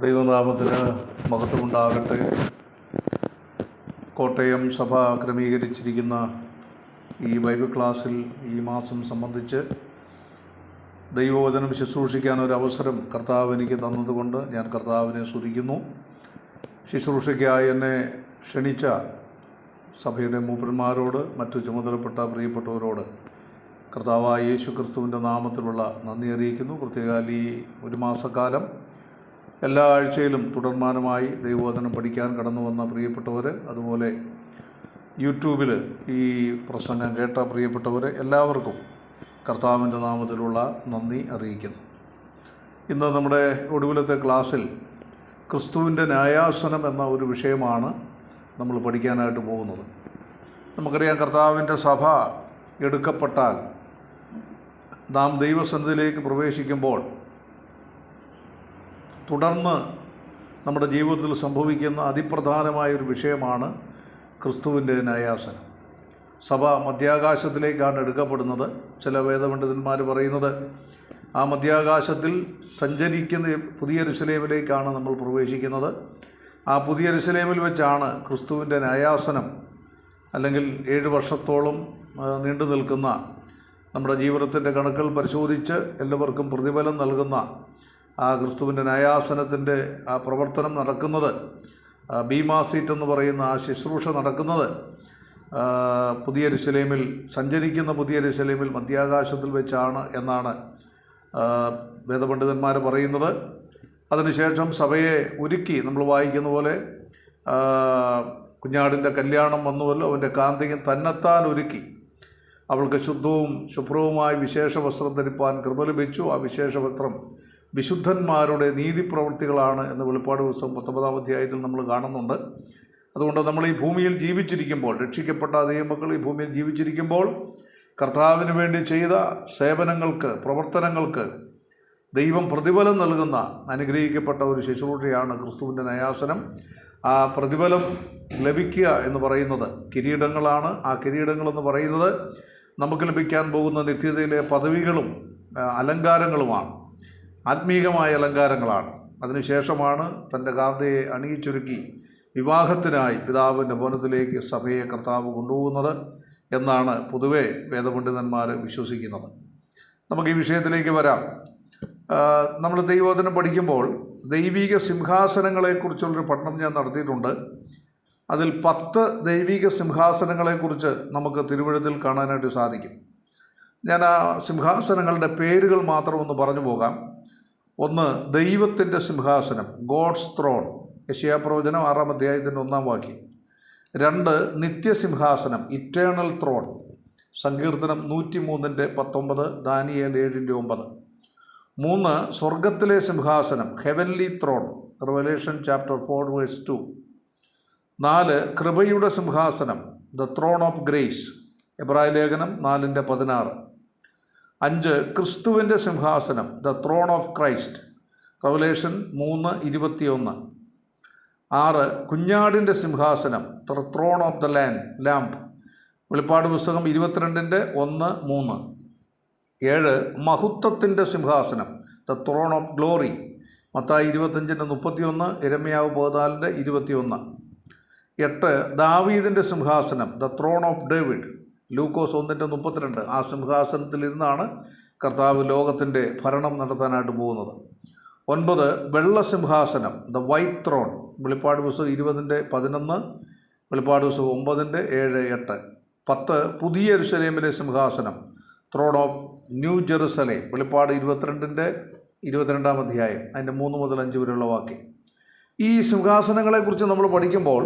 ദൈവനാമത്തിന് മഹത്വമുണ്ടാകട്ടെ. കോട്ടയം സഭ ക്രമീകരിച്ചിരിക്കുന്ന ഈ ബൈബിൾ ക്ലാസ്സിൽ ഈ മാസം സംബന്ധിച്ച് ദൈവവചനം ശുശ്രൂഷിക്കാൻ ഒരു അവസരം കർത്താവ് എനിക്ക് തന്നതുകൊണ്ട് ഞാൻ കർത്താവിനെ സ്തുതിക്കുന്നു. ശുശ്രൂഷയ്ക്കായി എന്നെ ക്ഷണിച്ച സഭയുടെ മൂപ്പന്മാരോട്, മറ്റു ചുമതലപ്പെട്ട പ്രിയപ്പെട്ടവരോട് കർത്താവായ യേശു ക്രിസ്തുവിൻ്റെ നാമത്തിലുള്ള നന്ദി അറിയിക്കുന്നു. പ്രത്യേകം ഈ ഒരു മാസക്കാലം എല്ലാ ആഴ്ചയിലും തുടർമാനമായി ദൈവവചനം പഠിക്കാൻ കടന്നു വന്ന പ്രിയപ്പെട്ടവർ, അതുപോലെ യൂട്യൂബിൽ ഈ പ്രസംഗം കേട്ട പ്രിയപ്പെട്ടവർ എല്ലാവർക്കും കർത്താവിൻ്റെ നാമത്തിലുള്ള നന്ദി അറിയിക്കുന്നു. ഇന്ന് നമ്മുടെ ഒടുവിലത്തെ ക്ലാസ്സിൽ ക്രിസ്തുവിൻ്റെ ന്യായാസനം എന്ന ഒരു വിഷയമാണ് നമ്മൾ പഠിക്കാനായിട്ട് പോകുന്നത്. നമുക്കറിയാം, കർത്താവിൻ്റെ സഭ എടുക്കപ്പെട്ടാൽ നാം ദൈവസന്നിധിയിലേക്ക് പ്രവേശിക്കുമ്പോൾ തുടർന്ന് നമ്മുടെ ജീവിതത്തിൽ സംഭവിക്കുന്ന അതിപ്രധാനമായൊരു വിഷയമാണ് ക്രിസ്തുവിൻ്റെ ന്യായാസനം. സഭ മധ്യാകാശത്തിലേക്കാണ് എടുക്കപ്പെടുന്നത്. ചില വേദപണ്ഡിതന്മാർ പറയുന്നത് ആ മധ്യാകാശത്തിൽ സഞ്ചരിക്കുന്ന പുതിയ യെരൂശലേമിലേക്കാണ് നമ്മൾ പ്രവേശിക്കുന്നത്. ആ പുതിയ യെരൂശലേമിൽ വെച്ചാണ് ക്രിസ്തുവിൻ്റെ ന്യായാസനം, അല്ലെങ്കിൽ 7 വർഷത്തോളം നീണ്ടു നിൽക്കുന്ന നമ്മുടെ ജീവിതത്തിൻ്റെ കണക്കുകൾ പരിശോധിച്ച് എല്ലാവർക്കും പ്രതിഫലം നൽകുന്ന ആ ക്രിസ്തുവിൻ്റെ ന്യായാസനത്തിൻ്റെ ആ പ്രവർത്തനം നടക്കുന്നത്, ബീമാ സീറ്റ് എന്ന് പറയുന്ന ആ ശുശ്രൂഷ നടക്കുന്നത് പുതിയ യെരൂശലേമിൽ, സഞ്ചരിക്കുന്ന പുതിയ യെരൂശലേമിൽ മധ്യാകാശത്തിൽ വെച്ചാണ് എന്നാണ് വേദപണ്ഡിതന്മാർ പറയുന്നത്. അതിനുശേഷം സഭയെ ഒരുക്കി, നമ്മൾ വായിക്കുന്ന പോലെ കുഞ്ഞാടിൻ്റെ കല്യാണം വന്നുവല്ലോ, അവൻ്റെ കാന്തികൻ തന്നെത്താൻ ഒരുക്കി അവൾക്ക് ശുദ്ധവും ശുഭ്രവുമായ വിശേഷ വസ്ത്രം ധരിപ്പാൻ കൃപ ലഭിച്ചു. ആ വിശേഷ വസ്ത്രം വിശുദ്ധന്മാരുടെ നീതിപ്രവൃത്തികളാണ് എന്ന് വെളിപ്പാട് പുസ്തകം 19-ാം അധ്യായത്തിൽ നമ്മൾ കാണുന്നുണ്ട്. അതുകൊണ്ട് നമ്മൾ ഈ ഭൂമിയിൽ ജീവിച്ചിരിക്കുമ്പോൾ, രക്ഷിക്കപ്പെട്ട ദൈവമക്കൾ ഈ ഭൂമിയിൽ ജീവിച്ചിരിക്കുമ്പോൾ കർത്താവിന് വേണ്ടി ചെയ്ത സേവനങ്ങൾക്ക്, പ്രവർത്തനങ്ങൾക്ക് ദൈവം പ്രതിഫലം നൽകുന്ന അനുഗ്രഹിക്കപ്പെട്ട ഒരു ശുശ്രൂഷയാണ് ക്രിസ്തുവിൻ്റെ ന്യായാസനം. ആ പ്രതിഫലം ലഭിക്കുക എന്ന് പറയുന്നത് കിരീടങ്ങളാണ്. ആ കിരീടങ്ങളെന്ന് പറയുന്നത് നമുക്ക് ലഭിക്കാൻ പോകുന്ന നിത്യതയിലെ പദവികളും അലങ്കാരങ്ങളുമാണ്, ആത്മീകമായ അലങ്കാരങ്ങളാണ്. അതിനുശേഷമാണ് തൻ്റെ കാന്തയെ അണിയിച്ചൊരുക്കി വിവാഹത്തിനായി പിതാവിൻ്റെ ഭവനത്തിലേക്ക് സഭയെ കർത്താവ് കൊണ്ടുപോകുന്നത് എന്നാണ് പൊതുവെ വേദപണ്ഡിതന്മാർ വിശ്വസിക്കുന്നത്. നമുക്ക് ഈ വിഷയത്തിലേക്ക് വരാം. നമ്മൾ ദൈവവചനം പഠിക്കുമ്പോൾ ദൈവിക സിംഹാസനങ്ങളെക്കുറിച്ചുള്ളൊരു പഠനം ഞാൻ നടത്തിയിട്ടുണ്ട്. അതിൽ 10 ദൈവിക സിംഹാസനങ്ങളെക്കുറിച്ച് നമുക്ക് തിരുവെഴുത്തിൽ കാണാനായിട്ട് സാധിക്കും. ഞാൻ ആ സിംഹാസനങ്ങളുടെ പേരുകൾ മാത്രം ഒന്ന് പറഞ്ഞു പോകാം. 1, ദൈവത്തിൻ്റെ സിംഹാസനം, ഗോഡ്സ് ത്രോൺ, യെശയ്യാപ്രവചനം 6-ാം അധ്യായത്തിൻ്റെ 1-ാം വാക്യം. 2, നിത്യസിംഹാസനം, ഇറ്റേണൽ ത്രോൺ, സങ്കീർത്തനം 103-19, ദാനിയേൽ 7-9. 3, സ്വർഗത്തിലെ സിംഹാസനം, ഹെവൻലി ത്രോൺ, റെവലേഷൻ ചാപ്റ്റർ 4:2. 4, കൃപയുടെ സിംഹാസനം, ദ ത്രോൺ ഓഫ് ഗ്രേസ്, എബ്രായ ലേഖനം 4:16. 5, ക്രിസ്തുവിൻ്റെ സിംഹാസനം, the throne of Christ, Revelation 3:21. 6, കുഞ്ഞാടിൻ്റെ സിംഹാസനം, the throne of the lamb, വെളിപ്പാട് പുസ്തകം 22:1-3. 7, മഹത്വത്തിൻ്റെ സിംഹാസനം, ദ ത്രോൺ ഓഫ് ഗ്ലോറി, മത്തായി 25:31, യിരെമ്യാവ് 14:21. 8, ദാവീദിൻ്റെ സിംഹാസനം, ദ ത്രോൺ ഓഫ് ഡേവിഡ്, ലൂക്കോസ് 1:32. ആ സിംഹാസനത്തിലിരുന്നാണ് കർത്താവ് ലോകത്തിൻ്റെ ഭരണം നടത്താനായിട്ട് പോകുന്നത്. 9, വെള്ള സിംഹാസനം, ദ വൈറ്റ് ത്രോൺ, വെളിപ്പാട് പുസ്തകം 20:11, വെളിപ്പാട് പുസ്തകം 9:7-8. 10, പുതിയ യെരൂശലേമിലെ സിംഹാസനം, ത്രോൺ ഓഫ് ന്യൂ ജെറുസലേം, വെളിപ്പാട് 22-ാം അധ്യായം, അതിൻ്റെ 3-5 വരെയുള്ള വാക്യം. ഈ സിംഹാസനങ്ങളെക്കുറിച്ച് നമ്മൾ പഠിക്കുമ്പോൾ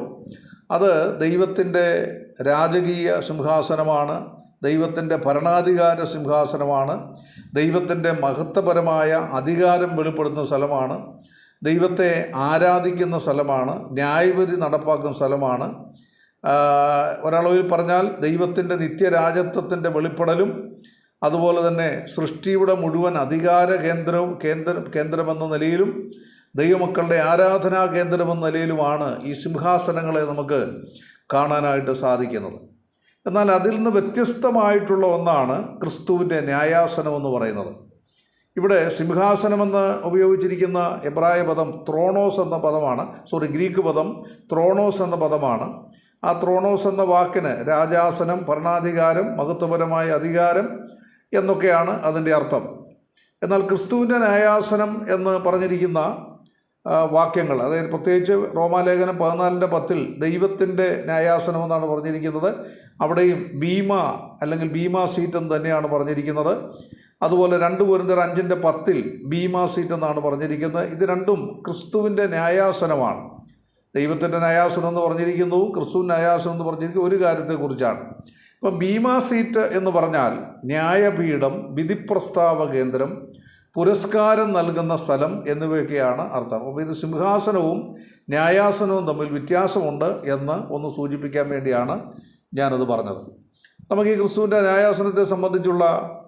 അത് ദൈവത്തിൻ്റെ രാജകീയ സിംഹാസനമാണ്, ദൈവത്തിൻ്റെ ഭരണാധികാര സിംഹാസനമാണ്, ദൈവത്തിൻ്റെ മഹത്വപരമായ അധികാരം വെളിപ്പെടുത്തുന്ന സ്ഥലമാണ്, ദൈവത്തെ ആരാധിക്കുന്ന സ്ഥലമാണ്, ന്യായവിധി നടപ്പാക്കുന്ന സ്ഥലമാണ്. ഒരളവിൽ പറഞ്ഞാൽ ദൈവത്തിൻ്റെ നിത്യരാജത്വത്തിൻ്റെ വെളിപ്പെടലും അതുപോലെ തന്നെ സൃഷ്ടിയുടെ മുഴുവൻ അധികാര കേന്ദ്രമെന്ന നിലയിലും ദൈവമക്കളുടെ ആരാധനാ കേന്ദ്രമെന്ന നിലയിലുമാണ് ഈ സിംഹാസനങ്ങളെ നമുക്ക് കാണാനായിട്ട് സാധിക്കുന്നത്. എന്നാൽ അതിൽ നിന്ന് വ്യത്യസ്തമായിട്ടുള്ള ഒന്നാണ് ക്രിസ്തുവിൻ്റെ ന്യായാസനം എന്ന് പറയുന്നത്. ഇവിടെ സിംഹാസനമെന്ന് ഉപയോഗിച്ചിരിക്കുന്ന എബ്രായ പദം ത്രോണോസ് എന്ന പദമാണ്. ഗ്രീക്ക് പദം ത്രോണോസ് എന്ന പദമാണ്. ആ ത്രോണോസ് എന്ന വാക്കിന് രാജാസനം, ഭരണാധികാരം, മഹത്വപരമായ അധികാരം എന്നൊക്കെയാണ് അതിൻ്റെ അർത്ഥം. എന്നാൽ ക്രിസ്തുവിൻ്റെ ന്യായാസനം എന്ന് പറഞ്ഞിരിക്കുന്ന വാക്യങ്ങൾ, അതായത് പ്രത്യേകിച്ച് റോമാലേഖനം 14:10 ദൈവത്തിൻ്റെ ന്യായാസനം എന്നാണ് പറഞ്ഞിരിക്കുന്നത്. അവിടെയും ബീമ അല്ലെങ്കിൽ ബീമാ സീറ്റ് എന്ന് തന്നെയാണ് പറഞ്ഞിരിക്കുന്നത്. അതുപോലെ 2 കൊരിന്ത്യർ 5:10 ബീമാ സീറ്റ് എന്നാണ് പറഞ്ഞിരിക്കുന്നത്. ഇത് രണ്ടും ക്രിസ്തുവിൻ്റെ ന്യായാസനമാണ്. ദൈവത്തിൻ്റെ ന്യായാസനം എന്ന് പറഞ്ഞിരിക്കുന്നതും ക്രിസ്തുവിൻ്റെ ന്യായാസനം എന്ന് പറഞ്ഞിരിക്കുന്ന ഒരു കാര്യത്തെക്കുറിച്ചാണ്. ഇപ്പം ബീമാ സീറ്റ് എന്ന് പറഞ്ഞാൽ ന്യായപീഠം, വിധിപ്രസ്താവ കേന്ദ്രം, പുരസ്കാരം നൽകുന്ന സ്ഥലം എന്നിവയൊക്കെയാണ് അർത്ഥം. അപ്പോൾ ഇത് സിംഹാസനവും ന്യായാസനവും തമ്മിൽ വ്യത്യാസമുണ്ട് എന്ന് ഒന്ന് സൂചിപ്പിക്കാൻ വേണ്ടിയാണ് ഞാനത് പറഞ്ഞത്. നമുക്ക് ഈ ക്രിസ്തുവിൻ്റെ ന്യായാസനത്തെ സംബന്ധിച്ചുള്ള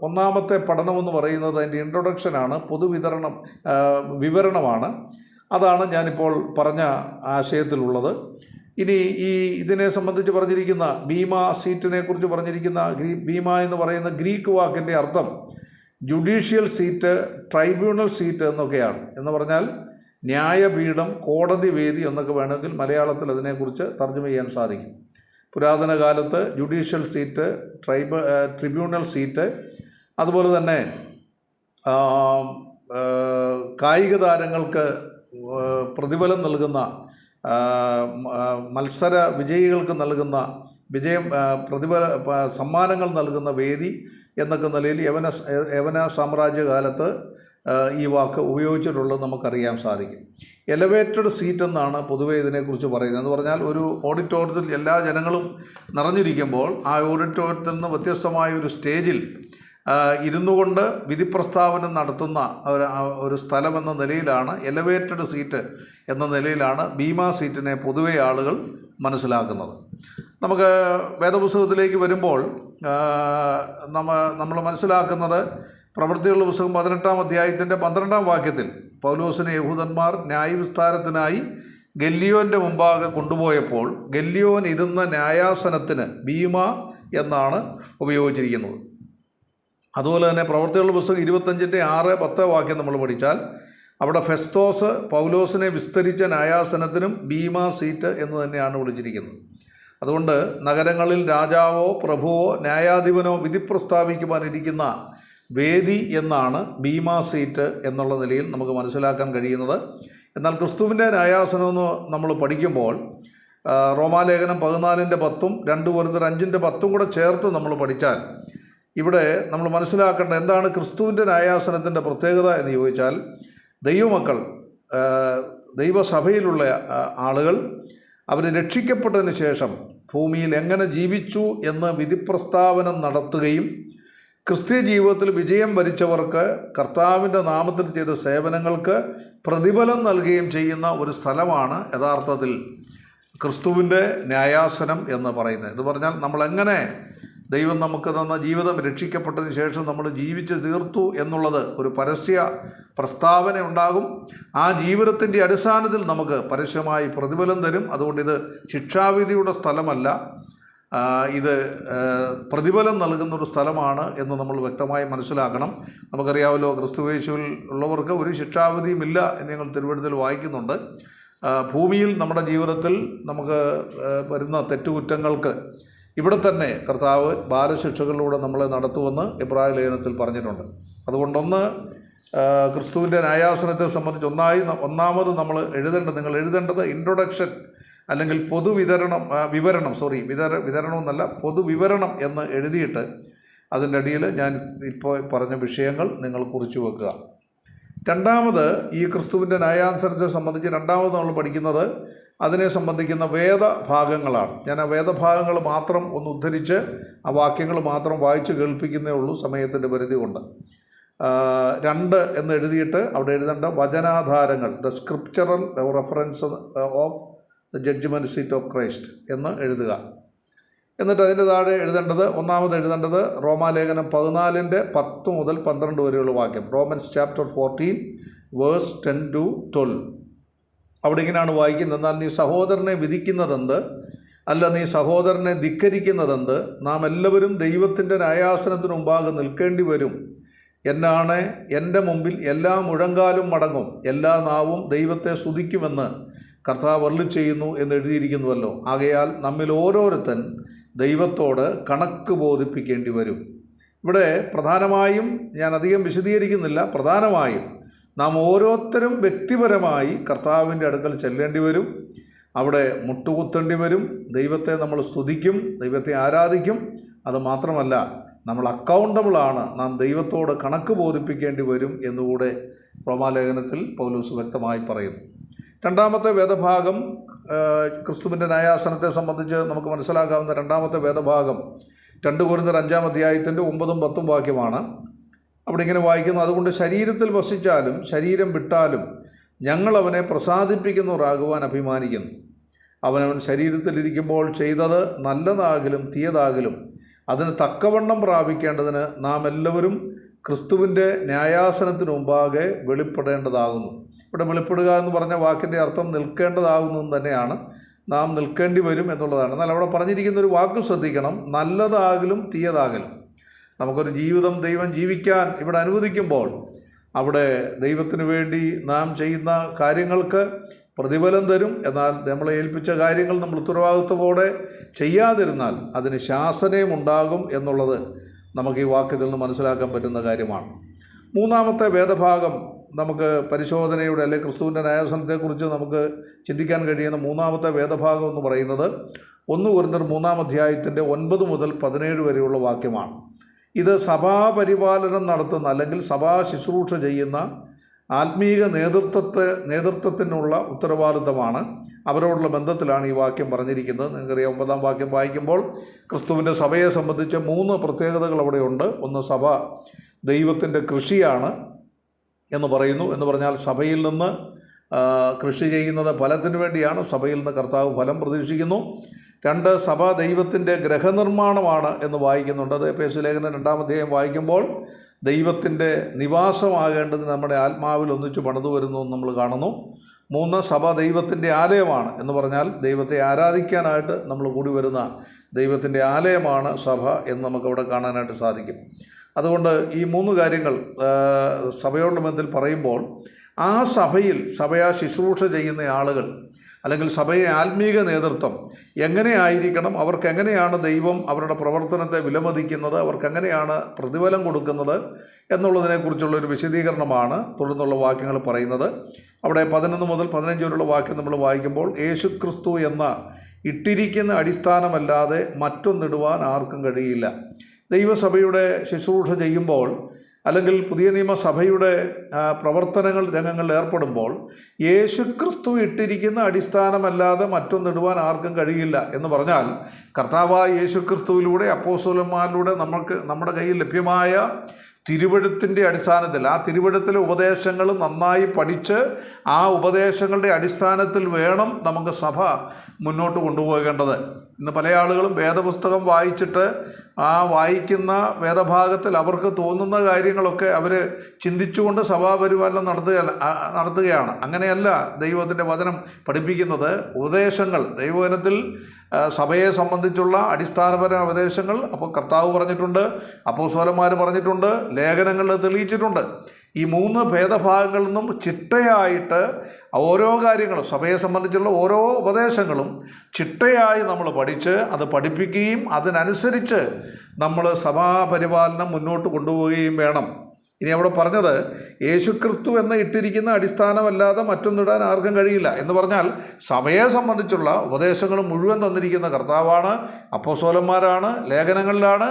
ഒന്നാമത്തെ പഠനമെന്ന് പറയുന്നത് അതിൻ്റെ ഇൻട്രൊഡക്ഷനാണ്, വിവരണമാണ്. അതാണ് ഞാനിപ്പോൾ പറഞ്ഞ ആശയത്തിലുള്ളത്. ഇനി ഇതിനെ സംബന്ധിച്ച് പറഞ്ഞിരിക്കുന്ന ബീമാ സീറ്റിനെ കുറിച്ച് പറഞ്ഞിരിക്കുന്ന ബീമ എന്ന് പറയുന്ന ഗ്രീക്ക് വാക്കിൻ്റെ അർത്ഥം ജുഡീഷ്യൽ സീറ്റ്, ട്രൈബ്യൂണൽ സീറ്റ് എന്നൊക്കെയാണ്. എന്ന് പറഞ്ഞാൽ ന്യായപീഠം, കോടതി വേദി എന്നൊക്കെ വേണമെങ്കിൽ മലയാളത്തിൽ അതിനെക്കുറിച്ച് തർജ്ജമ ചെയ്യാൻ സാധിക്കും. പുരാതന കാലത്ത് ജുഡീഷ്യൽ സീറ്റ്, ട്രിബ്യൂണൽ സീറ്റ്, അതുപോലെ തന്നെ കായിക താരങ്ങൾക്ക് പ്രതിഫലം നൽകുന്ന, മത്സര വിജയികൾക്ക് നൽകുന്ന സമ്മാനങ്ങൾ നൽകുന്ന വേദി എന്നൊക്കെ നിലയിൽ യവന സാമ്രാജ്യകാലത്ത് ഈ വാക്ക് ഉപയോഗിച്ചിട്ടുള്ളത് നമുക്കറിയാൻ സാധിക്കും. എലവേറ്റഡ് സീറ്റ് എന്നാണ് പൊതുവേ ഇതിനെക്കുറിച്ച് പറയുന്നത്. എന്ന് പറഞ്ഞാൽ ഒരു ഓഡിറ്റോറിയത്തിൽ എല്ലാ ജനങ്ങളും നിറഞ്ഞിരിക്കുമ്പോൾ ആ ഓഡിറ്റോറിയത്തിൽ നിന്ന് വ്യത്യസ്തമായ ഒരു സ്റ്റേജിൽ ഇരുന്നു കൊണ്ട് വിധി പ്രസ്താവന നടത്തുന്ന ഒരു സ്ഥലമെന്ന നിലയിലാണ്, എലവേറ്റഡ് സീറ്റ് എന്ന നിലയിലാണ് ബീമാ സീറ്റിനെ പൊതുവെ ആളുകൾ മനസ്സിലാക്കുന്നത്. നമുക്ക് വേദപുസ്തകത്തിലേക്ക് വരുമ്പോൾ നമ്മൾ മനസ്സിലാക്കുന്നത് പ്രവൃത്തികളുടെ പുസ്തകം 18-ാം അധ്യായത്തിൻ്റെ 12-ാം വാക്യത്തിൽ പൗലോസിനെ യഹൂദന്മാർ ന്യായവിസ്താരത്തിനായി ഗല്ലിയോൻ്റെ മുമ്പാകെ കൊണ്ടുപോയപ്പോൾ ഗല്ലിയോൻ ഇരുന്ന ന്യായാസനത്തിന് ബീമ എന്നാണ് ഉപയോഗിച്ചിരിക്കുന്നത്. അതുപോലെ തന്നെ പ്രവൃത്തികളുടെ പുസ്തകം 25-6-10 വാക്യം നമ്മൾ പഠിച്ചാൽ അവിടെ ഫെസ്തോസ് പൗലോസിനെ വിസ്തരിച്ച ന്യായാസനത്തിനും ബീമാ സീറ്റ് എന്ന് തന്നെയാണ് വിളിച്ചിരിക്കുന്നത്. അതുകൊണ്ട് നഗരങ്ങളിൽ രാജാവോ പ്രഭുവോ ന്യായാധിപനോ വിധി പ്രസ്താവിക്കുവാനിരിക്കുന്ന വേദി എന്നാണ് ബീമാ സീറ്റ് എന്നുള്ള നിലയിൽ നമുക്ക് മനസ്സിലാക്കാൻ കഴിയുന്നത്. എന്നാൽ ക്രിസ്തുവിൻ്റെ ന്യായാസനമെന്ന് നമ്മൾ പഠിക്കുമ്പോൾ റോമാലേഖനം 14:10 2 കൊരിന്ത്യർ 5:10 കൂടെ ചേർത്ത് നമ്മൾ പഠിച്ചാൽ ഇവിടെ നമ്മൾ മനസ്സിലാക്കേണ്ട എന്താണ് ക്രിസ്തുവിൻ്റെ ന്യായാസനത്തിൻ്റെ പ്രത്യേകത എന്ന് ചോദിച്ചാൽ, ദൈവമക്കൾ, ദൈവസഭയിലുള്ള ആളുകൾ അവർ രക്ഷിക്കപ്പെട്ടതിന് ശേഷം ഭൂമിയിൽ എങ്ങനെ ജീവിച്ചു എന്ന് വിധിപ്രസ്താവന നടത്തുകയും ക്രിസ്തീയ ജീവിതത്തിൽ വിജയം വരിച്ചവർക്ക് കർത്താവിൻ്റെ നാമത്തിൽ ചെയ്ത സേവനങ്ങൾക്ക് പ്രതിഫലം നൽകുകയും ചെയ്യുന്ന ഒരു സ്ഥലമാണ് യഥാർത്ഥത്തിൽ ക്രിസ്തുവിൻ്റെ ന്യായാസനം എന്ന് പറയുന്നത്. എന്ന് പറഞ്ഞാൽ നമ്മളെങ്ങനെ ദൈവം നമുക്ക് തന്ന ജീവിതം രക്ഷിക്കപ്പെട്ടതിന് ശേഷം നമ്മൾ ജീവിച്ച് തീർത്തു എന്നുള്ളത് ഒരു പരസ്യ പ്രസ്താവന ഉണ്ടാകും. ആ ജീവിതത്തിൻ്റെ അടിസ്ഥാനത്തിൽ നമുക്ക് പരസ്യമായി പ്രതിഫലം തരും. അതുകൊണ്ട് ഇത് ശിക്ഷാവിധിയുടെ സ്ഥലമല്ല, ഇത് പ്രതിഫലം നൽകുന്നൊരു സ്ഥലമാണ് എന്ന് നമ്മൾ വ്യക്തമായി മനസ്സിലാക്കണം. നമുക്കറിയാമല്ലോ, ക്രിസ്തുയേശുവിൽ ഉള്ളവർക്ക് ഒരു ശിക്ഷാവിധിയുമില്ല എന്ന് ഞങ്ങൾ തിരുവഴുത്തിൽ വായിക്കുന്നുണ്ട്. ഭൂമിയിൽ നമ്മുടെ ജീവിതത്തിൽ നമുക്ക് വരുന്ന തെറ്റുകുറ്റങ്ങൾക്ക് ഇവിടെ തന്നെ കർത്താവ് ബാലശിക്ഷകളിലൂടെ നമ്മളെ നടത്തുമെന്ന് എബ്രായ ലേഖനത്തിൽ പറഞ്ഞിട്ടുണ്ട്. അതുകൊണ്ടൊന്ന് ക്രിസ്തുവിൻ്റെ ന്യായാസനത്തെ സംബന്ധിച്ച് ഒന്നാമത് നിങ്ങൾ എഴുതേണ്ടത് ഇൻട്രൊഡക്ഷൻ അല്ലെങ്കിൽ വിവരണമെന്നല്ല പൊതുവിവരണം എന്ന് എഴുതിയിട്ട് അതിൻ്റെ അടിയിൽ ഞാൻ ഇപ്പോൾ പറഞ്ഞ വിഷയങ്ങൾ നിങ്ങൾ കുറിച്ച് വെക്കുക. രണ്ടാമത്, ഈ ക്രിസ്തുവിൻ്റെ ന്യായാസനത്തെ സംബന്ധിച്ച് രണ്ടാമത് നമ്മൾ പഠിക്കുന്നത് അതിനെ സംബന്ധിക്കുന്ന വേദഭാഗങ്ങളാണ്. ഞാൻ ആ വേദഭാഗങ്ങൾ മാത്രം ഒന്ന് ഉദ്ധരിച്ച് ആ വാക്യങ്ങൾ മാത്രം വായിച്ച് കേൾപ്പിക്കുന്നേ ഉള്ളൂ, സമയത്തിൻ്റെ പരിധി കൊണ്ട്. 2 എന്ന് എഴുതിയിട്ട് അവിടെ എഴുതേണ്ട വചനാധാരങ്ങൾ, the scriptural reference of the judgment seat of Christ എന്ന് എഴുതുക. എന്നിട്ട് അതിൻ്റെ താഴെ ഒന്നാമത് എഴുതേണ്ടത് റോമാലേഖനം 14:10 മുതൽ 12 വരെയുള്ള വാക്യം, റോമൻസ് ചാപ്റ്റർ 14 വേഴ്സ് 10-12. അവിടെ ഇങ്ങനെയാണ് വായിക്കുന്നത്: എന്നാൽ നീ സഹോദരനെ വിധിക്കുന്നതെന്ത്? അല്ല, നീ സഹോദരനെ ധിക്കരിക്കുന്നതെന്ത്? നാം എല്ലാവരും ദൈവത്തിൻ്റെ ന്യായാസനത്തിന് മുമ്പാകെ നിൽക്കേണ്ടി വരും. എന്നാണ് എൻ്റെ മുമ്പിൽ എല്ലാ മുഴങ്കാലും മടങ്ങും, എല്ലാ നാവും ദൈവത്തെ സ്തുതിക്കുമെന്ന് കർത്താവ് അരുളി ചെയ്യുന്നു എന്ന് എഴുതിയിരിക്കുന്നുവല്ലോ. ആകയാൽ നമ്മിൽ ഓരോരുത്തൻ ദൈവത്തോട് കണക്ക് ബോധിപ്പിക്കേണ്ടി വരും. ഇവിടെ പ്രധാനമായും, ഞാൻ അധികം വിശദീകരിക്കുന്നില്ല, പ്രധാനമായും നാം ഓരോരുത്തരും വ്യക്തിപരമായി കർത്താവിൻ്റെ അടുക്കൽ ചെല്ലേണ്ടി വരും. അവിടെ മുട്ടുകുത്തേണ്ടി വരും. ദൈവത്തെ നമ്മൾ സ്തുതിക്കും, ദൈവത്തെ ആരാധിക്കും. അത് മാത്രമല്ല, നമ്മൾ അക്കൗണ്ടബിളാണ്, നാം ദൈവത്തോട് കണക്ക് ബോധിപ്പിക്കേണ്ടി വരും എന്നുകൂടെ റോമാലേഖനത്തിൽ പൗലോസ് വ്യക്തമായി പറയുന്നു. രണ്ടാമത്തെ വേദഭാഗം ക്രിസ്തുവിൻ്റെ ന്യായാസനത്തെ സംബന്ധിച്ച് നമുക്ക് മനസ്സിലാക്കാവുന്ന രണ്ടാമത്തെ വേദഭാഗം 2 കൊരിന്ത്യർ 5-ാം അധ്യായത്തിൻ്റെ 9-10 വാക്യമാണ്. അവിടെ ഇങ്ങനെ വായിക്കുന്നു: അതുകൊണ്ട് ശരീരത്തിൽ വസിച്ചാലും ശരീരം വിട്ടാലും ഞങ്ങൾ അവനെ പ്രസാദിപ്പിക്കുന്നവരാകുവാൻ അഭിമാനിക്കുന്നു. അവനവൻ ശരീരത്തിലിരിക്കുമ്പോൾ ചെയ്തത് നല്ലതാകിലും തീയതാകിലും അതിന് തക്കവണ്ണം പ്രാപിക്കേണ്ടതിന് നാം എല്ലാവരും ക്രിസ്തുവിൻ്റെ ന്യായാസനത്തിന് മുമ്പാകെ വെളിപ്പെടേണ്ടതാകുന്നു. ഇവിടെ വെളിപ്പെടുക എന്ന് പറഞ്ഞ വാക്കിൻ്റെ അർത്ഥം നിൽക്കേണ്ടതാകുന്നു തന്നെയാണ്. നാം നിൽക്കേണ്ടി വരും എന്നുള്ളതാണ്. എന്നാൽ അവിടെ പറഞ്ഞിരിക്കുന്ന ഒരു വാക്ക് ശ്രദ്ധിക്കണം: നല്ലതാകലും തീയതാകലും. നമുക്കൊരു ജീവിതം ദൈവം ജീവിക്കാൻ ഇവിടെ അനുവദിക്കുമ്പോൾ അവിടെ ദൈവത്തിന് വേണ്ടി നാം ചെയ്യുന്ന കാര്യങ്ങൾക്ക് പ്രതിഫലം തരും. എന്നാൽ നമ്മളെ ഏൽപ്പിച്ച കാര്യങ്ങൾ നമ്മൾ ഉത്തരവാദിത്വത്തോടെ ചെയ്യാതിരുന്നാൽ അതിന് ശാസനയും ഉണ്ടാകും എന്നുള്ളത് നമുക്ക് ഈ വാക്യത്തിൽ നിന്ന് മനസ്സിലാക്കാൻ പറ്റുന്ന കാര്യമാണ്. മൂന്നാമത്തെ വേദഭാഗം നമുക്ക് പരിശോധനയുടെ അല്ലെങ്കിൽ ക്രിസ്തുവിൻ്റെ ന്യായാസനത്തെക്കുറിച്ച് നമുക്ക് ചിന്തിക്കാൻ കഴിയുന്ന മൂന്നാമത്തെ വേദഭാഗം എന്ന് പറയുന്നത് 1 കൊരിന്ത്യർ 3-ാം അധ്യായത്തിൻ്റെ 9 മുതൽ 17 വരെയുള്ള വാക്യമാണ്. ഇത് സഭാപരിപാലനം നടത്തുന്ന അല്ലെങ്കിൽ സഭാ ശുശ്രൂഷ ചെയ്യുന്ന ആത്മീക നേതൃത്വത്തിനുള്ള ഉത്തരവാദിത്തമാണ്. അവരോടുള്ള ബന്ധത്തിലാണ് ഈ വാക്യം പറഞ്ഞിരിക്കുന്നത്. നിങ്ങൾക്കറിയാം, 9-ാം വാക്യം വായിക്കുമ്പോൾ ക്രിസ്തുവിൻ്റെ സഭയെ സംബന്ധിച്ച് 3 പ്രത്യേകതകൾ അവിടെയുണ്ട്. ഒന്ന്, സഭ ദൈവത്തിൻ്റെ കൃഷിയാണ് എന്ന് പറയുന്നു. എന്ന് പറഞ്ഞാൽ സഭയിൽ നിന്ന് കൃഷി ചെയ്യുന്നത് ഫലത്തിന് വേണ്ടിയാണ്. സഭയിൽ നിന്ന് കർത്താവ് ഫലം പ്രതീക്ഷിക്കുന്നു. 2, സഭ ദൈവത്തിൻ്റെ ഗൃഹനിർമ്മാണമാണ് എന്ന് വായിക്കുന്നുണ്ട്. അത് എഫേസ്യ ലേഖനം 2-ാം അധ്യായം വായിക്കുമ്പോൾ ദൈവത്തിൻ്റെ നിവാസമാകേണ്ടത് നമ്മുടെ ആത്മാവിൽ ഒന്നിച്ച് പണിതു വരുന്നു എന്ന് നമ്മൾ കാണുന്നു. 3, സഭ ദൈവത്തിൻ്റെ ആലയമാണ് എന്ന് പറഞ്ഞാൽ ദൈവത്തെ ആരാധിക്കാനായിട്ട് നമ്മൾ കൂടി വരുന്ന ദൈവത്തിൻ്റെ ആലയമാണ് സഭ എന്ന് നമുക്കവിടെ കാണാനായിട്ട് സാധിക്കും. അതുകൊണ്ട് ഈ 3 കാര്യങ്ങൾ സഭയോടുള്ള ബന്ധത്തിൽ പറയുമ്പോൾ ആ സഭയെ ശുശ്രൂഷ ചെയ്യുന്ന ആളുകൾ അല്ലെങ്കിൽ സഭയെ ആത്മീക നേതൃത്വം എങ്ങനെയായിരിക്കണം, അവർക്കെങ്ങനെയാണ് ദൈവം അവരുടെ പ്രവർത്തനത്തെ വിലമതിക്കുന്നത്, അവർക്കെങ്ങനെയാണ് പ്രതിഫലം കൊടുക്കുന്നത് എന്നുള്ളതിനെക്കുറിച്ചുള്ളൊരു വിശദീകരണമാണ് തുടർന്നുള്ള വാക്യങ്ങൾ പറയുന്നത്. അവിടെ 11 മുതൽ 15 വരെയുള്ള വാക്യം നമ്മൾ വായിക്കുമ്പോൾ, യേശുക്രിസ്തു എന്ന ഇട്ടിരിക്കുന്ന അടിസ്ഥാനമല്ലാതെ മറ്റൊന്നിടുവാൻ ആർക്കും കഴിയില്ല. ദൈവസഭയുടെ ശുശ്രൂഷ ചെയ്യുമ്പോൾ അല്ലെങ്കിൽ പുതിയ നിയമസഭയുടെ പ്രവർത്തനങ്ങൾ രംഗങ്ങളിൽ ഏർപ്പെടുമ്പോൾ യേശുക്രിസ്തു ഇട്ടിരിക്കുന്ന അടിസ്ഥാനമല്ലാതെ മറ്റൊന്നിടുവാൻ ആർക്കും കഴിയില്ല എന്ന് പറഞ്ഞാൽ, കർത്താവായ യേശുക്രിസ്തുവിലൂടെ അപ്പോസ്തലന്മാരിലൂടെ നമ്മുടെ കയ്യിൽ ലഭ്യമായ തിരുവെഴുത്തിൻ്റെ അടിസ്ഥാനത്തിൽ, ആ തിരുവെഴുത്തിലെ ഉപദേശങ്ങൾ നന്നായി പഠിച്ച് ആ ഉപദേശങ്ങളുടെ അടിസ്ഥാനത്തിൽ വേണം നമുക്ക് സഭ മുന്നോട്ട് കൊണ്ടുപോകേണ്ടത്. ഇന്ന് പല ആളുകളും വേദപുസ്തകം വായിച്ചിട്ട് ആ വായിക്കുന്ന വേദഭാഗത്തിൽ അവർക്ക് തോന്നുന്ന കാര്യങ്ങളൊക്കെ അവർ ചിന്തിച്ചുകൊണ്ട് സഭാപരിപാലനം നടത്തുകയാണ്. അങ്ങനെയല്ല ദൈവത്തിൻ്റെ വചനം പഠിപ്പിക്കുന്നത്. ഉപദേശങ്ങൾ, ദൈവവചനത്തിൽ സഭയെ സംബന്ധിച്ചുള്ള അടിസ്ഥാനപരമായ ഉപദേശങ്ങൾ അപ്പോൾ കർത്താവ് പറഞ്ഞിട്ടുണ്ട്, അപ്പോസ്തലന്മാർ പറഞ്ഞിട്ടുണ്ട്, ലേഖനങ്ങളിൽ തെളിയിച്ചിട്ടുണ്ട്. ഈ 3 ഭേദഭാഗങ്ങളിൽ നിന്നും ചിട്ടയായിട്ട് ഓരോ കാര്യങ്ങളും, സഭയെ സംബന്ധിച്ചുള്ള ഓരോ ഉപദേശങ്ങളും ചിട്ടയായി നമ്മൾ പഠിച്ച് അത് പഠിപ്പിക്കുകയും അതിനനുസരിച്ച് നമ്മൾ സഭാപരിപാലനം മുന്നോട്ട് കൊണ്ടുപോവുകയും വേണം. ഇനി അവിടെ പറഞ്ഞത് യേശുക്രിസ്തു എന്ന ഇട്ടിരിക്കുന്ന അടിസ്ഥാനമല്ലാതെ മറ്റൊന്നിടാൻ ആർക്കും കഴിയില്ല എന്ന് പറഞ്ഞാൽ സഭയെ സംബന്ധിച്ചുള്ള ഉപദേശങ്ങൾ മുഴുവൻ തന്നിരിക്കുന്ന കർത്താവാണ്, അപ്പോസ്തലന്മാരാണ്, ലേഖനങ്ങളിലാണ്.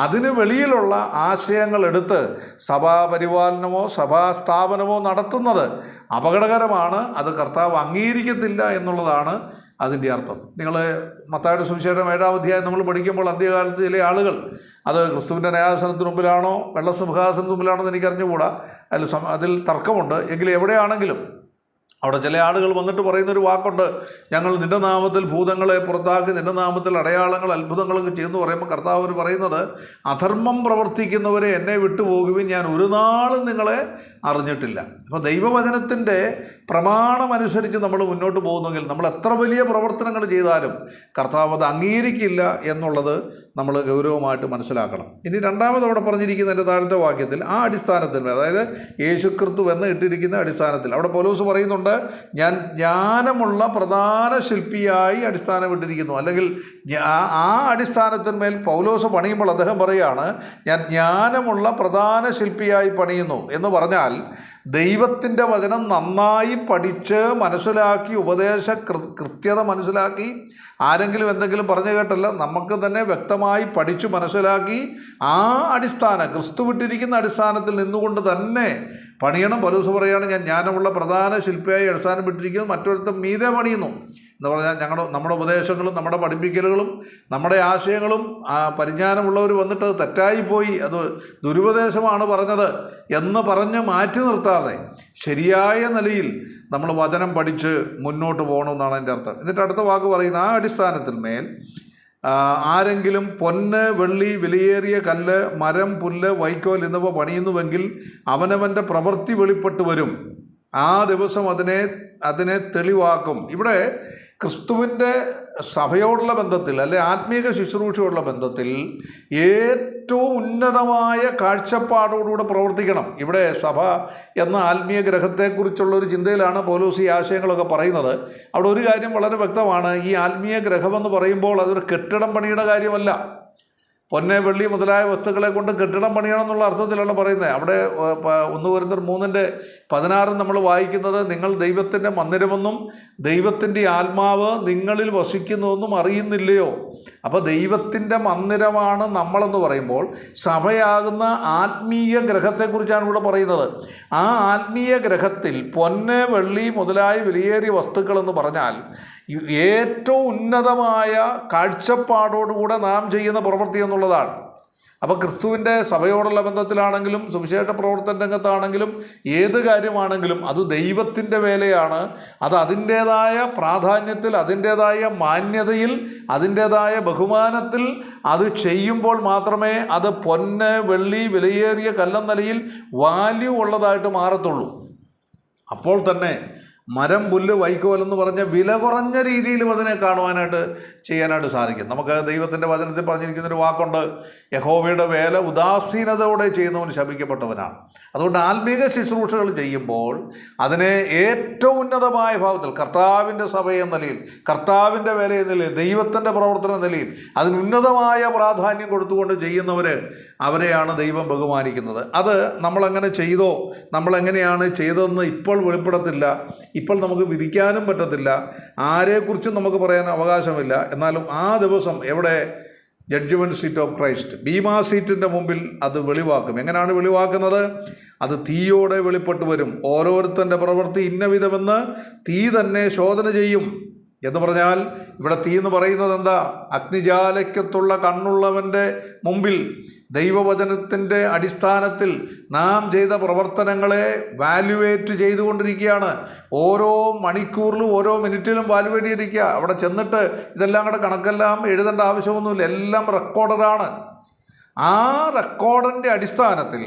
അതിന് വെളിയിലുള്ള ആശയങ്ങൾ എടുത്ത് സഭാപരിപാലനമോ സഭാസ്ഥാപനമോ നടത്തുന്നത് അപകടകരമാണ്. അത് കർത്താവ് അംഗീകരിക്കത്തില്ല എന്നുള്ളതാണ് അതിൻ്റെ അർത്ഥം. നിങ്ങൾ മത്തായിയുടെ സുവിശേഷം 7-ാം അധ്യായം നമ്മൾ പഠിക്കുമ്പോൾ അന്ത്യകാലത്ത് ചില ആളുകൾ അത് ക്രിസ്തുവിൻ്റെ ന്യായാസനത്തിന് മുമ്പിലാണോ വെള്ളസിംഹാസനത്തിന് മുമ്പിലാണോ എന്ന് എനിക്കറിഞ്ഞുകൂടാ, അതിൽ തർക്കമുണ്ട്. എങ്കിലും എവിടെയാണെങ്കിലും അവിടെ ചില ആളുകൾ വന്നിട്ട് പറയുന്നൊരു വാക്കുണ്ട്, ഞങ്ങൾ നിൻ്റെ നാമത്തിൽ ഭൂതങ്ങളെ പുറത്താക്കി നിൻ്റെ നാമത്തിൽ അടയാളങ്ങൾ അത്ഭുതങ്ങളൊക്കെ ചെയ്യുന്നു പറയുമ്പോൾ കർത്താവ് പറയുന്നത്, അധർമ്മം പ്രവർത്തിക്കുന്നവരെ എന്നെ വിട്ടുപോകുവിൻ, ഞാൻ ഒരു നാളും നിങ്ങളെ അറിഞ്ഞിട്ടില്ല. അപ്പോൾ ദൈവവചനത്തിൻ്റെ പ്രമാണമനുസരിച്ച് നമ്മൾ മുന്നോട്ട് പോകുന്നെങ്കിൽ നമ്മൾ എത്ര വലിയ പ്രവർത്തനങ്ങൾ ചെയ്താലും കർത്താവ് അത് അംഗീകരിക്കില്ല എന്നുള്ളത് നമ്മൾ ഗൗരവമായിട്ട് മനസ്സിലാക്കണം. ഇനി രണ്ടാമത് അവിടെ പറഞ്ഞിരിക്കുന്നതിൻ്റെ താഴത്തെ വാക്യത്തിൽ ആ അടിസ്ഥാനത്തിൽ, അതായത് യേശുക്രിസ്തു എന്ന് ഇട്ടിരിക്കുന്ന അടിസ്ഥാനത്തിൽ, അവിടെ പൗലോസ് പറയുന്നുണ്ട്, ഞാൻ ജ്ഞാനമുള്ള പ്രധാന ശില്പിയായി അടിസ്ഥാനമിട്ടിരിക്കുന്നു. അല്ലെങ്കിൽ ആ അടിസ്ഥാനത്തിന്മേൽ പൗലോസ് പണിയുമ്പോൾ അദ്ദേഹം പറയുകയാണ്, ഞാൻ ജ്ഞാനമുള്ള പ്രധാന ശില്പിയായി പണിയുന്നു എന്ന് പറഞ്ഞാൽ ദൈവത്തിൻ്റെ വചനം നന്നായി പഠിച്ച് മനസ്സിലാക്കി, ഉപദേശ കൃത്യത മനസ്സിലാക്കി, ആരെങ്കിലും എന്തെങ്കിലും പറഞ്ഞു കേട്ടല്ല, നമുക്ക് തന്നെ വ്യക്തമായി പഠിച്ചു മനസ്സിലാക്കി ആ അടിസ്ഥാനം, ക്രിസ്തു വിട്ടിരിക്കുന്ന അടിസ്ഥാനത്തിൽ നിന്നുകൊണ്ട് തന്നെ പണിയണം. പൗലോസ് പറയുകയാണ്, ഞാൻ ജ്ഞാനമുള്ള പ്രധാന ശില്പിയായി അടിസ്ഥാനം വിട്ടിരിക്കുന്നു, മറ്റൊരുത്തം മീതെ പണിയുന്നു എന്ന് പറഞ്ഞാൽ നമ്മുടെ ഉപദേശങ്ങളും നമ്മുടെ പഠിപ്പിക്കലുകളും നമ്മുടെ ആശയങ്ങളും പരിജ്ഞാനമുള്ളവർ വന്നിട്ട് അത് തെറ്റായിപ്പോയി, അത് ദുരുപദേശമാണ് പറഞ്ഞത് എന്ന് പറഞ്ഞ് മാറ്റി നിർത്താതെ ശരിയായ നിലയിൽ നമ്മൾ വചനം പഠിച്ച് മുന്നോട്ട് പോകണമെന്നാണ് എൻ്റെ അർത്ഥം. എന്നിട്ട് അടുത്ത വാക്ക് പറയുന്ന, ആ അടിസ്ഥാനത്തിൽ മേൽ ആരെങ്കിലും പൊന്ന്, വെള്ളി, വിലയേറിയ കല്ല്, മരം, പുല്ല്, വൈക്കോൽ എന്നിവ പണിയുന്നുവെങ്കിൽ അവനവൻ്റെ പ്രവൃത്തി വെളിപ്പെട്ട് വരും, ആ ദിവസം അതിനെ തെളിവാക്കും. ഇവിടെ ക്രിസ്തുവിൻ്റെ സഭയോടുള്ള ബന്ധത്തിൽ, അല്ലെ ആത്മീക ശുശ്രൂഷയോടുള്ള ബന്ധത്തിൽ ഏറ്റവും ഉന്നതമായ കാഴ്ചപ്പാടോടുകൂടെ പ്രവർത്തിക്കണം. ഇവിടെ സഭ എന്ന ആത്മീയ ഗ്രഹത്തെക്കുറിച്ചുള്ളൊരു ചിന്തയിലാണ് പൗലോസ് ഈ ആശയങ്ങളൊക്കെ പറയുന്നത്. അവിടെ ഒരു കാര്യം വളരെ വ്യക്തമാണ്, ഈ ആത്മീയ ഗ്രഹമെന്ന് പറയുമ്പോൾ അതൊരു കെട്ടിടം പണിയുടെ കാര്യമല്ല. പൊന്നെ, വെള്ളി മുതലായ വസ്തുക്കളെ കൊണ്ട് കെട്ടിടം പണിയണം എന്നുള്ള അർത്ഥത്തിലാണ് പറയുന്നത്. അവിടെ 1 കൊരിന്ത്യർ 3:16 നമ്മൾ വായിക്കുന്നത്, നിങ്ങൾ ദൈവത്തിൻ്റെ മന്ദിരമെന്നും ദൈവത്തിൻ്റെ ആത്മാവ് നിങ്ങളിൽ വസിക്കുന്നുവെന്നും അറിയുന്നില്ലയോ. അപ്പോൾ ദൈവത്തിൻ്റെ മന്ദിരമാണ് നമ്മളെന്ന് പറയുമ്പോൾ സഭയാകുന്ന ആത്മീയ ഗ്രഹത്തെക്കുറിച്ചാണ് ഇവിടെ പറയുന്നത്. ആ ആത്മീയ ഗ്രഹത്തിൽ പൊന്ന്, വെള്ളി മുതലായ വിലയേറിയ വസ്തുക്കളെന്ന് പറഞ്ഞാൽ ഏറ്റവും ഉന്നതമായ കാഴ്ചപ്പാടോടുകൂടെ നാം ചെയ്യുന്ന പ്രവൃത്തി എന്നുള്ളതാണ്. അപ്പോൾ ക്രിസ്തുവിൻ്റെ സഭയോടുള്ള ബന്ധത്തിലാണെങ്കിലും സുവിശേഷ പ്രവർത്തന രംഗത്താണെങ്കിലും ഏത് കാര്യമാണെങ്കിലും അത് ദൈവത്തിൻ്റെ വേലയാണ്. അത് അതിൻ്റേതായ പ്രാധാന്യത്തിൽ, അതിൻ്റേതായ മാന്യതയിൽ, അതിൻ്റേതായ ബഹുമാനത്തിൽ അത് ചെയ്യുമ്പോൾ മാത്രമേ അത് പൊന്ന്, വെള്ളി, വിലയേറിയ കല്ലെന്ന നിലയിൽ വാല്യൂ ഉള്ളതായിട്ട് മാറത്തുള്ളൂ. അപ്പോൾ തന്നെ മരം, പുല്ല്, വൈക്കോൽ എന്ന് പറഞ്ഞ വില കുറഞ്ഞ രീതിയിലും അതിനെ ചെയ്യാനായിട്ട് സാധിക്കും. നമുക്ക് ദൈവത്തിൻ്റെ വചനത്തിൽ പറഞ്ഞിരിക്കുന്നൊരു വാക്കുണ്ട്, യഹോവയുടെ വേല ഉദാസീനതയോടെ ചെയ്യുന്നവൻ ശപിക്കപ്പെട്ടവനാണ്. അതുകൊണ്ട് ആത്മീക ശുശ്രൂഷകൾ ചെയ്യുമ്പോൾ അതിനെ ഏറ്റവും ഉന്നതമായ ഭാവത്തിൽ കർത്താവിൻ്റെ സഭ എന്ന നിലയിൽ, കർത്താവിൻ്റെ വേല എന്ന നിലയിൽ, ദൈവത്തിൻ്റെ പ്രവർത്തന നിലയിൽ അതിന് ഉന്നതമായ പ്രാധാന്യം കൊടുത്തുകൊണ്ട് അവരെയാണ് ദൈവം ബഹുമാനിക്കുന്നത്. അത് നമ്മളെങ്ങനെ ചെയ്തോ, നമ്മളെങ്ങനെയാണ് ചെയ്തതെന്ന് ഇപ്പോൾ വെളിപ്പെടത്തില്ല, ഇപ്പോൾ നമുക്ക് വിധിക്കാനും പറ്റത്തില്ല, ആരെക്കുറിച്ചും നമുക്ക് പറയാൻ അവകാശമില്ല. എന്നാലും ആ ദിവസം എവിടെ? ജഡ്ജ്മെൻറ്റ് സീറ്റ് ഓഫ് ക്രൈസ്റ്റ്, ബീമാ സീറ്റിൻ്റെ മുമ്പിൽ അത് വെളിവാക്കും. എങ്ങനെയാണ് വെളിവാക്കുന്നത്? അത് തീയോടെ വെളിപ്പെട്ട് വരും. ഓരോരുത്തൻ്റെ പ്രവൃത്തി ഇന്നവിധമെന്ന് തീ തന്നെ ശോധന ചെയ്യും എന്ന് പറഞ്ഞാൽ ഇവിടെ തീ എന്ന് പറയുന്നത് എന്താ? അഗ്നിജാലയ്ക്കത്തുള്ള കണ്ണുള്ളവൻ്റെ മുമ്പിൽ ദൈവവചനത്തിൻ്റെ അടിസ്ഥാനത്തിൽ നാം ചെയ്ത പ്രവർത്തനങ്ങളെ വാല്യുവേറ്റ് ചെയ്തുകൊണ്ടിരിക്കുകയാണ്. ഓരോ മണിക്കൂറിലും ഓരോ മിനിറ്റിലും വാല്യുവേറ്റ് ചെയ്തിരിക്കുക. അവിടെ ചെന്നിട്ട് ഇതെല്ലാം കൂടെ കണക്കെല്ലാം എഴുതേണ്ട ആവശ്യമൊന്നുമില്ല, എല്ലാം റെക്കോർഡറാണ്. ആ റെക്കോർഡിൻ്റെ അടിസ്ഥാനത്തിൽ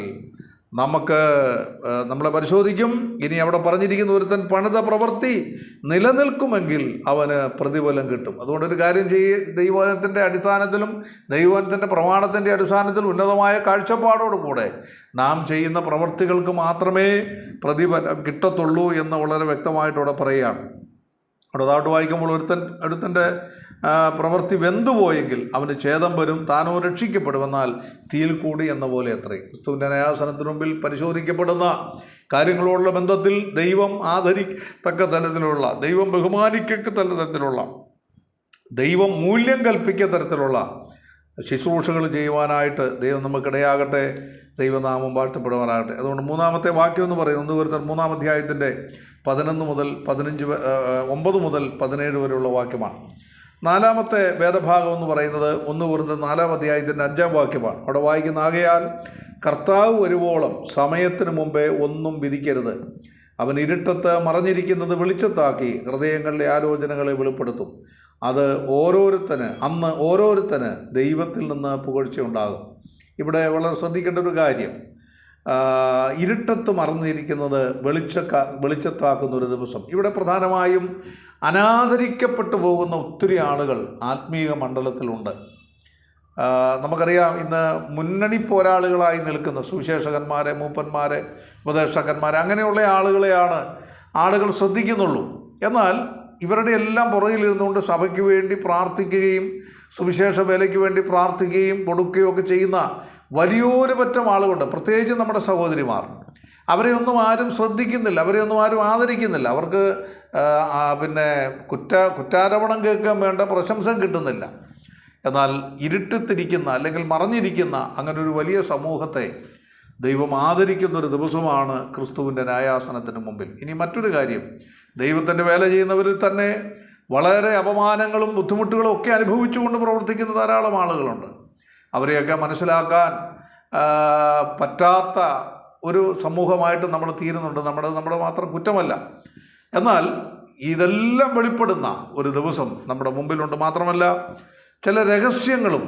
നമ്മളെ പരിശോധിക്കും. ഇനി അവിടെ പറഞ്ഞിരിക്കുന്ന ഒരുത്തൻ പണിത പ്രവൃത്തി നിലനിൽക്കുമെങ്കിൽ അവന് പ്രതിഫലം കിട്ടും. അതുകൊണ്ടൊരു കാര്യം ദൈവവചനത്തിൻ്റെ അടിസ്ഥാനത്തിലും ദൈവവചനത്തിൻ്റെ പ്രമാണത്തിൻ്റെ അടിസ്ഥാനത്തിലും ഉന്നതമായ കാഴ്ചപ്പാടോടുകൂടെ നാം ചെയ്യുന്ന പ്രവൃത്തികൾക്ക് മാത്രമേ പ്രതിഫലം കിട്ടത്തുള്ളൂ എന്ന് വളരെ വ്യക്തമായിട്ടവിടെ പറയുകയാണ്. അവിടെ താട്ട് വായിക്കുമ്പോൾ ഒരുത്തൻ്റെ പ്രവൃത്തി വെന്തുപോയെങ്കിൽ അവന് ഛേദം വരും, താനോ രക്ഷിക്കപ്പെടുമെന്നാൽ തീയിൽ കൂടി എന്ന പോലെ അത്രേ. ക്രിസ്തുവിൻ്റെ ന്യായാസനത്തിന് മുമ്പിൽ പരിശോധിക്കപ്പെടുന്ന കാര്യങ്ങളോടുള്ള ബന്ധത്തിൽ ദൈവം ആദരിക്കത്തക്ക തലത്തിലുള്ള, ദൈവം ബഹുമാനിക്കത്തക്ക തലത്തിലുള്ള, ദൈവം മൂല്യം കൽപ്പിക്ക തരത്തിലുള്ള ശുശ്രൂഷകൾ ചെയ്യുവാനായിട്ട് ദൈവം നമുക്കിടയാകട്ടെ. ദൈവനാമം വാഴ്ത്തപ്പെടുവാനാകട്ടെ. അതുകൊണ്ട് മൂന്നാമത്തെ വാക്യം എന്ന് പറയുന്നത് 1 കൊരിന്ത്യർ 3-ാം അധ്യായത്തിൻ്റെ 9 മുതൽ 17 വരെയുള്ള വാക്യമാണ്. നാലാമത്തെ വേദഭാഗം എന്ന് പറയുന്നത് 1 കൊരിന്ത്യർ 4-ാം അധ്യായത്തിൻ്റെ 5-ാം വാക്യമാണ്. അവിടെ വായിക്കുന്ന, ആകയാൽ കർത്താവ് വരുവോളം സമയത്തിന് മുമ്പേ ഒന്നും വിധിക്കരുത്. അവൻ ഇരുട്ടത്ത് മറഞ്ഞിരിക്കുന്നത് വെളിച്ചത്താക്കി ഹൃദയങ്ങളിലെ ആലോചനകളെ വെളിപ്പെടുത്തും. അത് അന്ന് ഓരോരുത്തന് ദൈവത്തിൽ നിന്ന് പുകഴ്ചയുണ്ടാകും. ഇവിടെ വളരെ ശ്രദ്ധിക്കേണ്ട ഒരു കാര്യം, ഇരുട്ടത്ത് മറന്നിരിക്കുന്നത് വെളിച്ചത്താക്കുന്ന ഒരു ദിവസം. ഇവിടെ പ്രധാനമായും അനാദരിക്കപ്പെട്ടു പോകുന്ന ഒത്തിരി ആളുകൾ ആത്മീയ മണ്ഡലത്തിലുണ്ട്. നമുക്കറിയാം, ഇന്ന് മുന്നണി പോരാളികളായി നിൽക്കുന്ന സുവിശേഷകന്മാരെ, മൂപ്പന്മാരെ, ഉപദേശകന്മാരെ, അങ്ങനെയുള്ള ആളുകളെയാണ് ആളുകൾ ശ്രദ്ധിക്കുന്നുള്ളൂ. എന്നാൽ ഇവരുടെ എല്ലാം പുറകിലിരുന്നുകൊണ്ട് സഭയ്ക്ക് വേണ്ടി പ്രാർത്ഥിക്കുകയും സുവിശേഷ വേലയ്ക്ക് വേണ്ടി പ്രാർത്ഥിക്കുകയും കൊടുക്കുകയും ഒക്കെ ചെയ്യുന്ന വലിയൊരു പറ്റം ആളുകളുണ്ട്. പ്രത്യേകിച്ച് നമ്മുടെ സഹോദരിമാർ. അവരെയൊന്നും ആരും ശ്രദ്ധിക്കുന്നില്ല, അവരെയൊന്നും ആരും ആദരിക്കുന്നില്ല. അവർക്ക് കുറ്റാരോപണം കേൾക്കാൻ വേണ്ട പ്രശംസ കിട്ടുന്നില്ല. എന്നാൽ ഇരുട്ടത്തിരിക്കുന്ന അല്ലെങ്കിൽ മറഞ്ഞിരിക്കുന്ന അങ്ങനെ ഒരു വലിയ സമൂഹത്തെ ദൈവം ആദരിക്കുന്നൊരു ദിവസമാണ് ക്രിസ്തുവിൻ്റെ ന്യായാസനത്തിന് മുമ്പിൽ. ഇനി മറ്റൊരു കാര്യം, ദൈവത്തിൻ്റെ വേല ചെയ്യുന്നവരിൽ തന്നെ വളരെ അപമാനങ്ങളും ബുദ്ധിമുട്ടുകളും ഒക്കെ അനുഭവിച്ചുകൊണ്ട് പ്രവർത്തിക്കുന്ന ധാരാളം ആളുകളുണ്ട്. അവരെയൊക്കെ മനസ്സിലാക്കാൻ പറ്റാത്ത ഒരു സമൂഹമായിട്ട് നമ്മൾ തീരുന്നുണ്ട്. നമ്മുടെ മാത്രം കുറ്റമല്ല. എന്നാൽ ഇതെല്ലാം വെളിപ്പെടുന്ന ഒരു ദിവസം നമ്മുടെ മുമ്പിലുണ്ട്. മാത്രമല്ല, ചില രഹസ്യങ്ങളും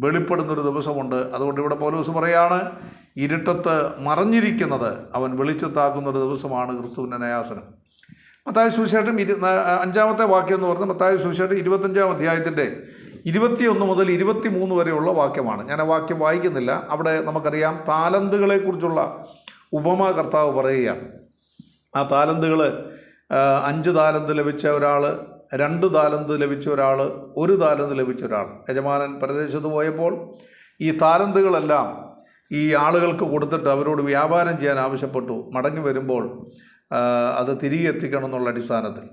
വെളിപ്പെടുന്നൊരു ദിവസമുണ്ട്. അതുകൊണ്ട് ഇവിടെ പൗലോസ് പറയാണ്, ഇരുട്ടത്ത് മറഞ്ഞിരിക്കുന്നത് അവൻ വെളിച്ചത്താക്കുന്നൊരു ദിവസമാണ് ക്രിസ്തുവിൻ്റെ ന്യായാസനം. മത്തായി സുവിശേഷം 5-ാമത്തെ വാക്യം എന്ന് പറഞ്ഞാൽ മത്തായി സുവിശേഷം 25-ാം അധ്യായത്തിൻ്റെ 21 മുതൽ 23 വരെയുള്ള വാക്യമാണ്. ഞാൻ ആ വാക്യം വായിക്കുന്നില്ല. അവിടെ നമുക്കറിയാം, താലന്തുകളെക്കുറിച്ചുള്ള ഉപമ കർത്താവ് പറയുകയാണ്. ആ താലന്തുകൾ 5 താലന്ത് ലഭിച്ച ഒരാൾ, 2 താലന്ത് ലഭിച്ച ഒരാൾ, 1 താലന്ത് ലഭിച്ച ഒരാൾ. യജമാനൻ പരദേശത്ത് പോയപ്പോൾ ഈ താലന്തുകളെല്ലാം ഈ ആളുകൾക്ക് കൊടുത്തിട്ട് അവരോട് വ്യാപാരം ചെയ്യാൻ ആവശ്യപ്പെട്ടു. മടങ്ങി വരുമ്പോൾ അത് തിരികെ എത്തിക്കണം എന്നുള്ള അടിസ്ഥാനത്തിൽ.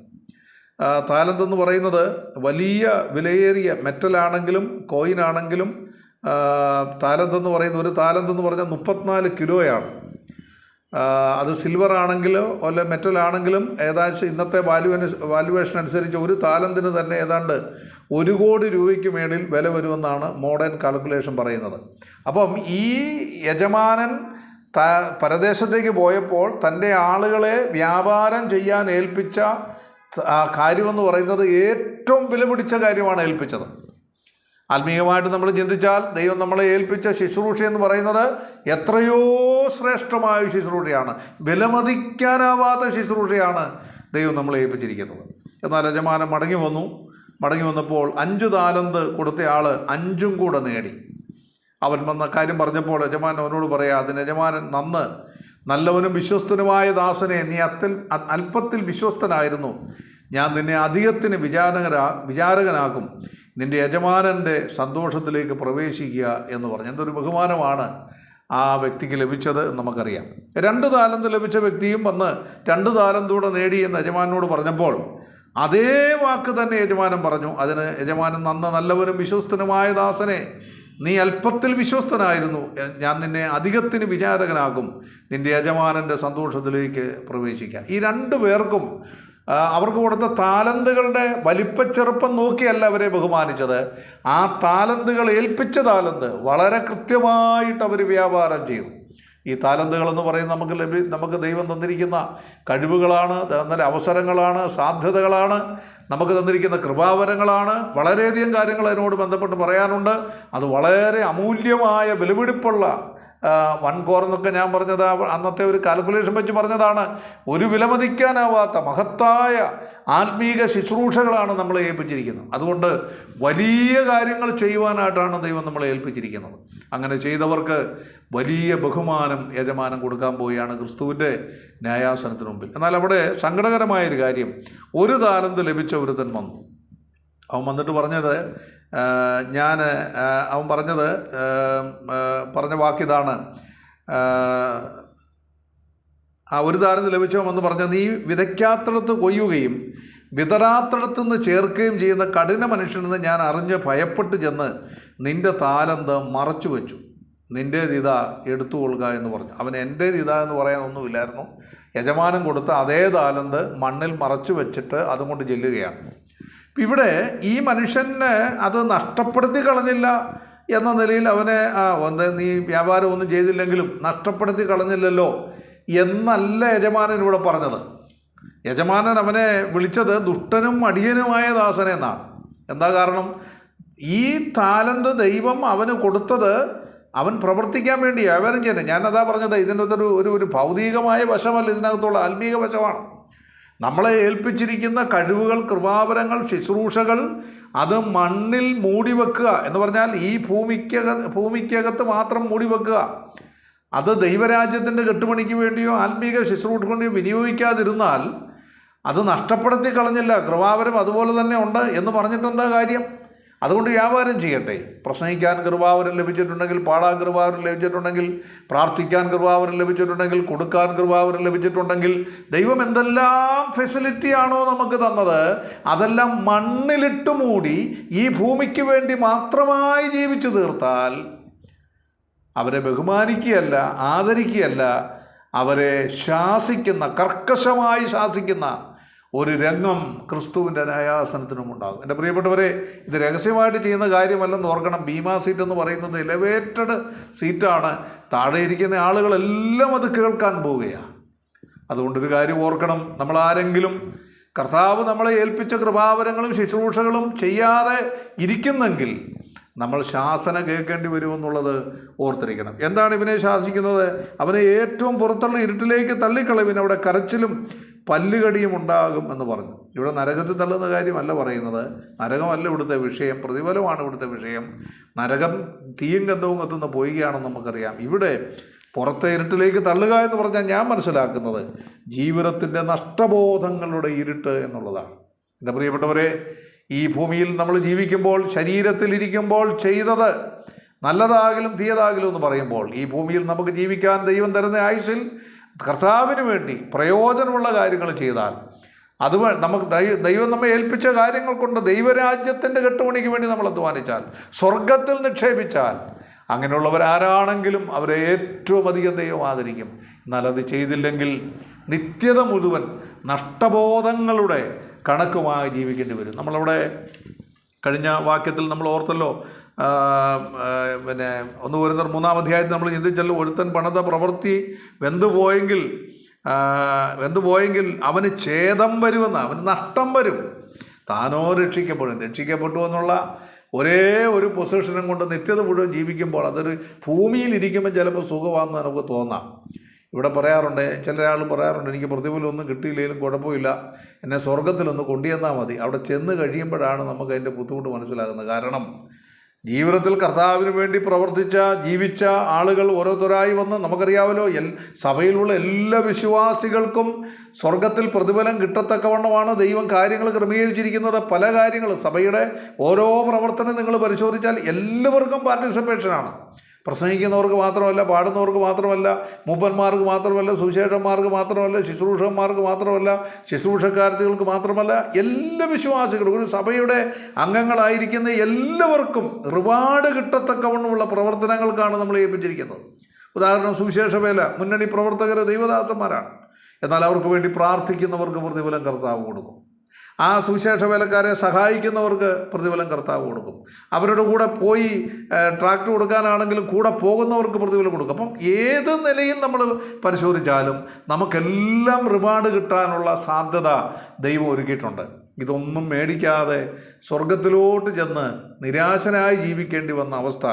താലന്തെന്ന് പറയുന്നത് വലിയ വിലയേറിയ മെറ്റലാണെങ്കിലും കോയിനാണെങ്കിലും താലന്തെന്ന് പറയുന്ന ഒരു താലന്തെന്ന് പറഞ്ഞാൽ 34 കിലോയാണ്. അത് സിൽവർ ആണെങ്കിലോ അല്ല മെറ്റലാണെങ്കിലും ഏതാണ്ട് ഇന്നത്തെ വാല്യുവേഷൻ അനുസരിച്ച് ഒരു താലന്തിന് തന്നെ ഏതാണ്ട് 1 കോടി രൂപയ്ക്ക് മേളിൽ വില വരുമെന്നാണ് മോഡേൺ കാൽക്കുലേഷൻ പറയുന്നത്. അപ്പം ഈ യജമാനൻ പരദേശത്തേക്ക് പോയപ്പോൾ തൻ്റെ ആളുകളെ വ്യാപാരം ചെയ്യാൻ ഏൽപ്പിച്ച കാര്യമെന്ന് പറയുന്നത് ഏറ്റവും വിലപിടിച്ച കാര്യമാണ് ഏൽപ്പിച്ചത്. ആത്മീയമായിട്ട് നമ്മൾ ചിന്തിച്ചാൽ ദൈവം നമ്മളെ ഏൽപ്പിച്ച ശുശ്രൂഷ എന്ന് പറയുന്നത് എത്രയോ ശ്രേഷ്ഠമായ ശുശ്രൂഷയാണ്, വിലമതിക്കാനാവാത്ത ശുശ്രൂഷയാണ് ദൈവം നമ്മളെ ഏൽപ്പിച്ചിരിക്കുന്നത്. എന്നാൽ യജമാനൻ മടങ്ങി വന്നപ്പോൾ 5 താലന്ത് കൊടുത്ത ആൾ 5ഉം കൂടെ നേടി. അവൻ വന്ന കാര്യം പറഞ്ഞപ്പോൾ യജമാനൻ അവനോട് പറയാം, അതിന് യജമാനൻ, നല്ലവനും വിശ്വസ്തനുമായ ദാസനെ, നീ അല്പത്തിൽ വിശ്വസ്തനായിരുന്നു, ഞാൻ നിന്നെ അധികത്തിന് വിചാരകനാക്കും, നിൻ്റെ യജമാനൻ്റെ സന്തോഷത്തിലേക്ക് പ്രവേശിക്കുക എന്ന് പറഞ്ഞു. എന്തൊരു ബഹുമാനമാണ് ആ വ്യക്തിക്ക് ലഭിച്ചത് നമുക്കറിയാം. 2 താലന്ത് ലഭിച്ച വ്യക്തിയും വന്ന് 2 താലന്തൂടെ നേടി എന്ന് യജമാനോട് പറഞ്ഞപ്പോൾ അതേ വാക്ക് തന്നെ യജമാനൻ പറഞ്ഞു. അതിന് യജമാനൻ, നല്ലവനും വിശ്വസ്തനുമായ ദാസനെ, നീ അല്പത്തിൽ വിശ്വസ്തനായിരുന്നു, ഞാൻ നിന്നെ അധികത്തിന് വിചാരകനാകും, നിൻ്റെ യജമാനൻ്റെ സന്തോഷത്തിലേക്ക് പ്രവേശിക്കാം. ഈ 2 പേർക്കും അവർക്ക് കൊടുത്ത താലന്തുകളുടെ വലിപ്പച്ചെറുപ്പം നോക്കിയല്ല അവരെ ബഹുമാനിച്ചത്. ആ താലന്തുകൾ ഏൽപ്പിച്ച താലന്ത് വളരെ കൃത്യമായിട്ട് അവർ വ്യാപാരം ചെയ്തു. ഈ താലന്തുകളെന്ന് പറയുന്നത് നമുക്ക് ദൈവം തന്നിരിക്കുന്ന കഴിവുകളാണ്, അവസരങ്ങളാണ്, സാധ്യതകളാണ്, നമുക്ക് തന്നിരിക്കുന്ന കൃപാവരങ്ങളാണ്. വളരെയധികം കാര്യങ്ങൾ അതിനോട് ബന്ധപ്പെട്ട് പറയാനുണ്ട്. അത് വളരെ അമൂല്യമായ വിലപിടിപ്പുള്ള എന്നൊക്കെ ഞാൻ പറഞ്ഞത് അന്നത്തെ ഒരു കാൽക്കുലേഷൻ വെച്ച് പറഞ്ഞതാണ്. ഒരു വിലമതിക്കാനാവാത്ത മഹത്തായ ആത്മീക ശുശ്രൂഷകളാണ് നമ്മളെ ഏൽപ്പിച്ചിരിക്കുന്നത്. അതുകൊണ്ട് വലിയ കാര്യങ്ങൾ ചെയ്യുവാനായിട്ടാണ് ദൈവം നമ്മളെ ഏൽപ്പിച്ചിരിക്കുന്നത്. അങ്ങനെ ചെയ്തവർക്ക് വലിയ ബഹുമാനം യജമാനം കൊടുക്കാൻ പോവുകയാണ് ക്രിസ്തുവിൻ്റെ ന്യായാസനത്തിന് മുമ്പിൽ. എന്നാൽ അവിടെ സങ്കടകരമായൊരു കാര്യം, 1 താലന്ത് ലഭിച്ച ഒരുത്തൻ വന്നു. അവൻ വന്നിട്ട് പറഞ്ഞത് പറഞ്ഞ വാക്കിതാണ്, ആ 1 താലന്ത് ലഭിച്ചവൻ പറഞ്ഞത്, നീ വിതയ്ക്കാത്തിടത്ത് കൊയ്യുകയും വിതറാത്തിടത്തു നിന്ന് ചേർക്കുകയും ചെയ്യുന്ന കഠിന മനുഷ്യനെന്ന് ഞാൻ അറിഞ്ഞ് ഭയപ്പെട്ട് ചെന്ന് നിൻ്റെ താലന്ത് മറച്ചു വെച്ചു, നിൻ്റേതിതാ എടുത്തുകൊള്ളുക എന്ന് പറഞ്ഞു. അവൻ എൻ്റേതിതാ എന്ന് പറയാനൊന്നുമില്ലായിരുന്നു. യജമാനൻ കൊടുത്ത അതേ താലന്ത് മണ്ണിൽ മറച്ചു വെച്ചിട്ട് അതുകൊണ്ട് ചെല്ലുകയാണ്. ഇവിടെ ഈ മനുഷ്യന് അത് നഷ്ടപ്പെടുത്തി കളഞ്ഞില്ല എന്ന നിലയിൽ അവനെ നീ വ്യാപാരം ഒന്നും ചെയ്തില്ലെങ്കിലും നഷ്ടപ്പെടുത്തി കളഞ്ഞില്ലല്ലോ എന്നല്ല യജമാനൻ ഇവിടെ പറഞ്ഞത്. യജമാനൻ അവനെ വിളിച്ചത് ദുഷ്ടനും അടിയനുമായ ദാസനെ എന്നാണ്. എന്താ കാരണം? ഈ താലന്ത് ദൈവം അവന് കൊടുത്തത് അവൻ പ്രവർത്തിക്കാൻ വേണ്ടി അവനും ചെയ്യുന്നത്. ഞാനതാ പറഞ്ഞത്, ഇതിനകത്തൊരു ഒരു ഒരു ഭൗതികമായ വശമല്ല, ഇതിനകത്തുള്ള ആത്മീക വശമാണ്. നമ്മളെ ഏൽപ്പിച്ചിരിക്കുന്ന കഴിവുകൾ, കൃപാവരങ്ങൾ, ശുശ്രൂഷകൾ അത് മണ്ണിൽ മൂടി വെക്കുക എന്ന് പറഞ്ഞാൽ ഈ ഭൂമിക്കകത്ത് മാത്രം മൂടി വെക്കുക. അത് ദൈവരാജ്യത്തിൻ്റെ കെട്ടുപണിക്ക് വേണ്ടിയോ ആത്മീക ശുശ്രൂഷ കൊണ്ടോ വിനിയോഗിക്കാതിരുന്നാൽ അത് നഷ്ടപ്പെടുത്തി കളഞ്ഞില്ല. കൃപാവരം അതുപോലെ തന്നെ ഉണ്ട് എന്ന് പറഞ്ഞിട്ടെന്താ കാര്യം? അതുകൊണ്ട് വ്യാപാരം ചെയ്യട്ടെ. പ്രസംഗിക്കാൻ കൃപാവരം ലഭിച്ചിട്ടുണ്ടെങ്കിൽ, പാടാൻ കൃപാവരം ലഭിച്ചിട്ടുണ്ടെങ്കിൽ, പ്രാർത്ഥിക്കാൻ കൃപാവരം ലഭിച്ചിട്ടുണ്ടെങ്കിൽ, കൊടുക്കാൻ കൃപാവരം ലഭിച്ചിട്ടുണ്ടെങ്കിൽ, ദൈവം എന്തെല്ലാം ഫെസിലിറ്റിയാണോ നമുക്ക് തന്നത് അതെല്ലാം മണ്ണിലിട്ട് മൂടി ഈ ഭൂമിക്ക് വേണ്ടി മാത്രമായി ജീവിച്ചു തീർത്താൽ അവരെ ബഹുമാനിക്കുകയല്ല, ആദരിക്കുകയല്ല, അവരെ ശാസിക്കുന്ന, കർക്കശമായി ശാസിക്കുന്ന ഒരു രംഗം ക്രിസ്തുവിൻ്റെ ന്യായാസനത്തിനും ഉണ്ടാകും. എൻ്റെ പ്രിയപ്പെട്ടവരെ, ഇത് രഹസ്യമായിട്ട് ചെയ്യുന്ന കാര്യമല്ലെന്ന് ഓർക്കണം. ബീമാ സീറ്റ് എന്ന് പറയുന്നത് എലവേറ്റഡ് സീറ്റാണ്. താഴെ ഇരിക്കുന്ന ആളുകളെല്ലാം അത് കേൾക്കാൻ പോവുകയാണ്. അതുകൊണ്ടൊരു കാര്യം ഓർക്കണം, നമ്മളാരെങ്കിലും കർത്താവ് നമ്മളെ ഏൽപ്പിച്ച കൃപാവരങ്ങളും ശുശ്രൂഷകളും ചെയ്യാതെ ഇരിക്കുന്നെങ്കിൽ നമ്മൾ ശാസന കേൾക്കേണ്ടി വരുമെന്നുള്ളത് ഓർത്തിരിക്കണം. എന്താണ് ഇവനെ ശാസിക്കുന്നത്? അവനെ ഏറ്റവും പുറത്തുള്ള ഇരുട്ടിലേക്ക് തള്ളിക്കളവിന് അവിടെ കരച്ചിലും പല്ലുകടിയും ഉണ്ടാകും എന്ന് പറഞ്ഞു. ഇവിടെ നരകത്തിൽ തള്ളുന്ന കാര്യമല്ല പറയുന്നത്. നരകമല്ല ഇവിടുത്തെ വിഷയം, പ്രതിഫലമാണ് ഇവിടുത്തെ വിഷയം. നരകം തീയും ഗന്ധവും കത്തുന്ന പൊയ്കയാണെന്ന് നമുക്കറിയാം. ഇവിടെ പുറത്തെ ഇരുട്ടിലേക്ക് തള്ളുക എന്ന് പറഞ്ഞാൽ ഞാൻ മനസ്സിലാക്കുന്നത് ജീവിതത്തിൻ്റെ നഷ്ടബോധങ്ങളുടെ ഇരുട്ട് എന്നുള്ളതാണ്. എൻ്റെ പ്രിയപ്പെട്ടവരെ, ഈ ഭൂമിയിൽ നമ്മൾ ജീവിക്കുമ്പോൾ, ശരീരത്തിലിരിക്കുമ്പോൾ ചെയ്തത് നല്ലതാകലും തീയതാകലും എന്ന് പറയുമ്പോൾ, ഈ ഭൂമിയിൽ നമുക്ക് ജീവിക്കാൻ ദൈവം തരുന്ന ആയുസ്സിൽ കർത്താവിന് വേണ്ടി പ്രയോജനമുള്ള കാര്യങ്ങൾ ചെയ്താൽ, അത് നമുക്ക് ദൈവം നമ്മെ ഏൽപ്പിച്ച കാര്യങ്ങൾ കൊണ്ട് ദൈവരാജ്യത്തിൻ്റെ കെട്ടുപണിക്ക് വേണ്ടി നമ്മൾ അധ്വാനിച്ചാൽ, സ്വർഗത്തിൽ നിക്ഷേപിച്ചാൽ, അങ്ങനെയുള്ളവരാരാണെങ്കിലും അവരെ ഏറ്റവും അധികം ദൈവം ആദരിക്കും. എന്നാൽ അത് ചെയ്തില്ലെങ്കിൽ നിത്യത മുഴുവൻ നഷ്ടബോധങ്ങളുടെ കണക്കുമായി ജീവിക്കേണ്ടി വരും. നമ്മളവിടെ കഴിഞ്ഞ വാക്യത്തിൽ നമ്മൾ ഓർത്തല്ലോ, പിന്നെ 1 കൊരിന്ത്യർ 3-ാം അധ്യായത്തിൽ നമ്മൾ ചിന്തിച്ചല്ലോ, ഒരുത്തൻ പണിത പ്രവൃത്തി വെന്തുപോയെങ്കിൽ അവന് ഛേദം വരുമെന്ന്, അവന് നഷ്ടം വരും. താനോ രക്ഷിക്കപ്പെട്ടു എന്നുള്ള ഒരേ ഒരു പൊസിഷനും കൊണ്ട് നിത്യത മുഴുവൻ ജീവിക്കുമ്പോൾ അതൊരു ഭൂമിയിലിരിക്കുമ്പോൾ ചിലപ്പോൾ സുഖമാണെന്ന് നമുക്ക് തോന്നാം. ഇവിടെ പറയാറുണ്ട്, ചില ആൾ പറയാറുണ്ട്, എനിക്ക് പ്രതിഫലം ഒന്നും കിട്ടിയില്ലെങ്കിലും കുഴപ്പമില്ല, എന്നെ സ്വർഗത്തിലൊന്ന് കൊണ്ടുവന്നാൽ മതി. അവിടെ ചെന്ന് കഴിയുമ്പോഴാണ് നമുക്ക് അതിൻ്റെ ബുദ്ധിമുട്ട് മനസ്സിലാകുന്നത്. കാരണം ജീവിതത്തിൽ കർത്താവിന് വേണ്ടി ജീവിച്ച ആളുകൾ ഓരോരുത്തരായി വന്ന്, നമുക്കറിയാമല്ലോ, സഭയിലുള്ള എല്ലാ വിശ്വാസികൾക്കും സ്വർഗത്തിൽ പ്രതിഫലം കിട്ടത്തക്കവണ്ണമാണ് ദൈവം കാര്യങ്ങൾ ക്രമീകരിച്ചിരിക്കുന്നത്. പല കാര്യങ്ങളും സഭയുടെ ഓരോ പ്രവർത്തനം നിങ്ങൾ പരിശോധിച്ചാൽ എല്ലാവർക്കും പാർട്ടിസിപ്പേഷനാണ്. പ്രസംഗിക്കുന്നവർക്ക് മാത്രമല്ല, പാടുന്നവർക്ക് മാത്രമല്ല, മൂപ്പന്മാർക്ക് മാത്രമല്ല, സുവിശേഷന്മാർക്ക് മാത്രമല്ല, ശുശ്രൂഷന്മാർക്ക് മാത്രമല്ല, ശുശ്രൂഷക്കാർത്തികൾക്ക് മാത്രമല്ല, എല്ലാ വിശ്വാസികളും, ഒരു സഭയുടെ അംഗങ്ങളായിരിക്കുന്ന എല്ലാവർക്കും റിവാർഡ് കിട്ടത്തക്കവണ്ണമുള്ള പ്രവർത്തനങ്ങൾക്കാണ് നമ്മൾ ഏൽപ്പിച്ചിരിക്കുന്നത്. ഉദാഹരണം, സുവിശേഷ വേല, മുന്നണി പ്രവർത്തകർ ദൈവദാസന്മാരാണ്. എന്നാൽ അവർക്ക് വേണ്ടി പ്രാർത്ഥിക്കുന്നവർക്ക് പ്രതിഫലം കർത്താവ് കൊടുക്കും. ആ സുവിശേഷ വേലക്കാരെ സഹായിക്കുന്നവർക്ക് പ്രതിഫലം കർത്താവ് കൊടുക്കും. അവരുടെ കൂടെ പോയി ട്രാക്ട് കൊടുക്കാനാണെങ്കിലും കൂടെ പോകുന്നവർക്ക് പ്രതിഫലം കൊടുക്കും. അപ്പം ഏത് നിലയിൽ നമ്മൾ പരിശോധിച്ചാലും നമുക്കെല്ലാം റിവാർഡ് കിട്ടാനുള്ള സാധ്യത ദൈവം ഒരുക്കിയിട്ടുണ്ട്. ഇതൊന്നും മേടിക്കാതെ സ്വർഗത്തിലോട്ട് ചെന്ന് നിരാശനായി ജീവിക്കേണ്ടി വന്ന അവസ്ഥ,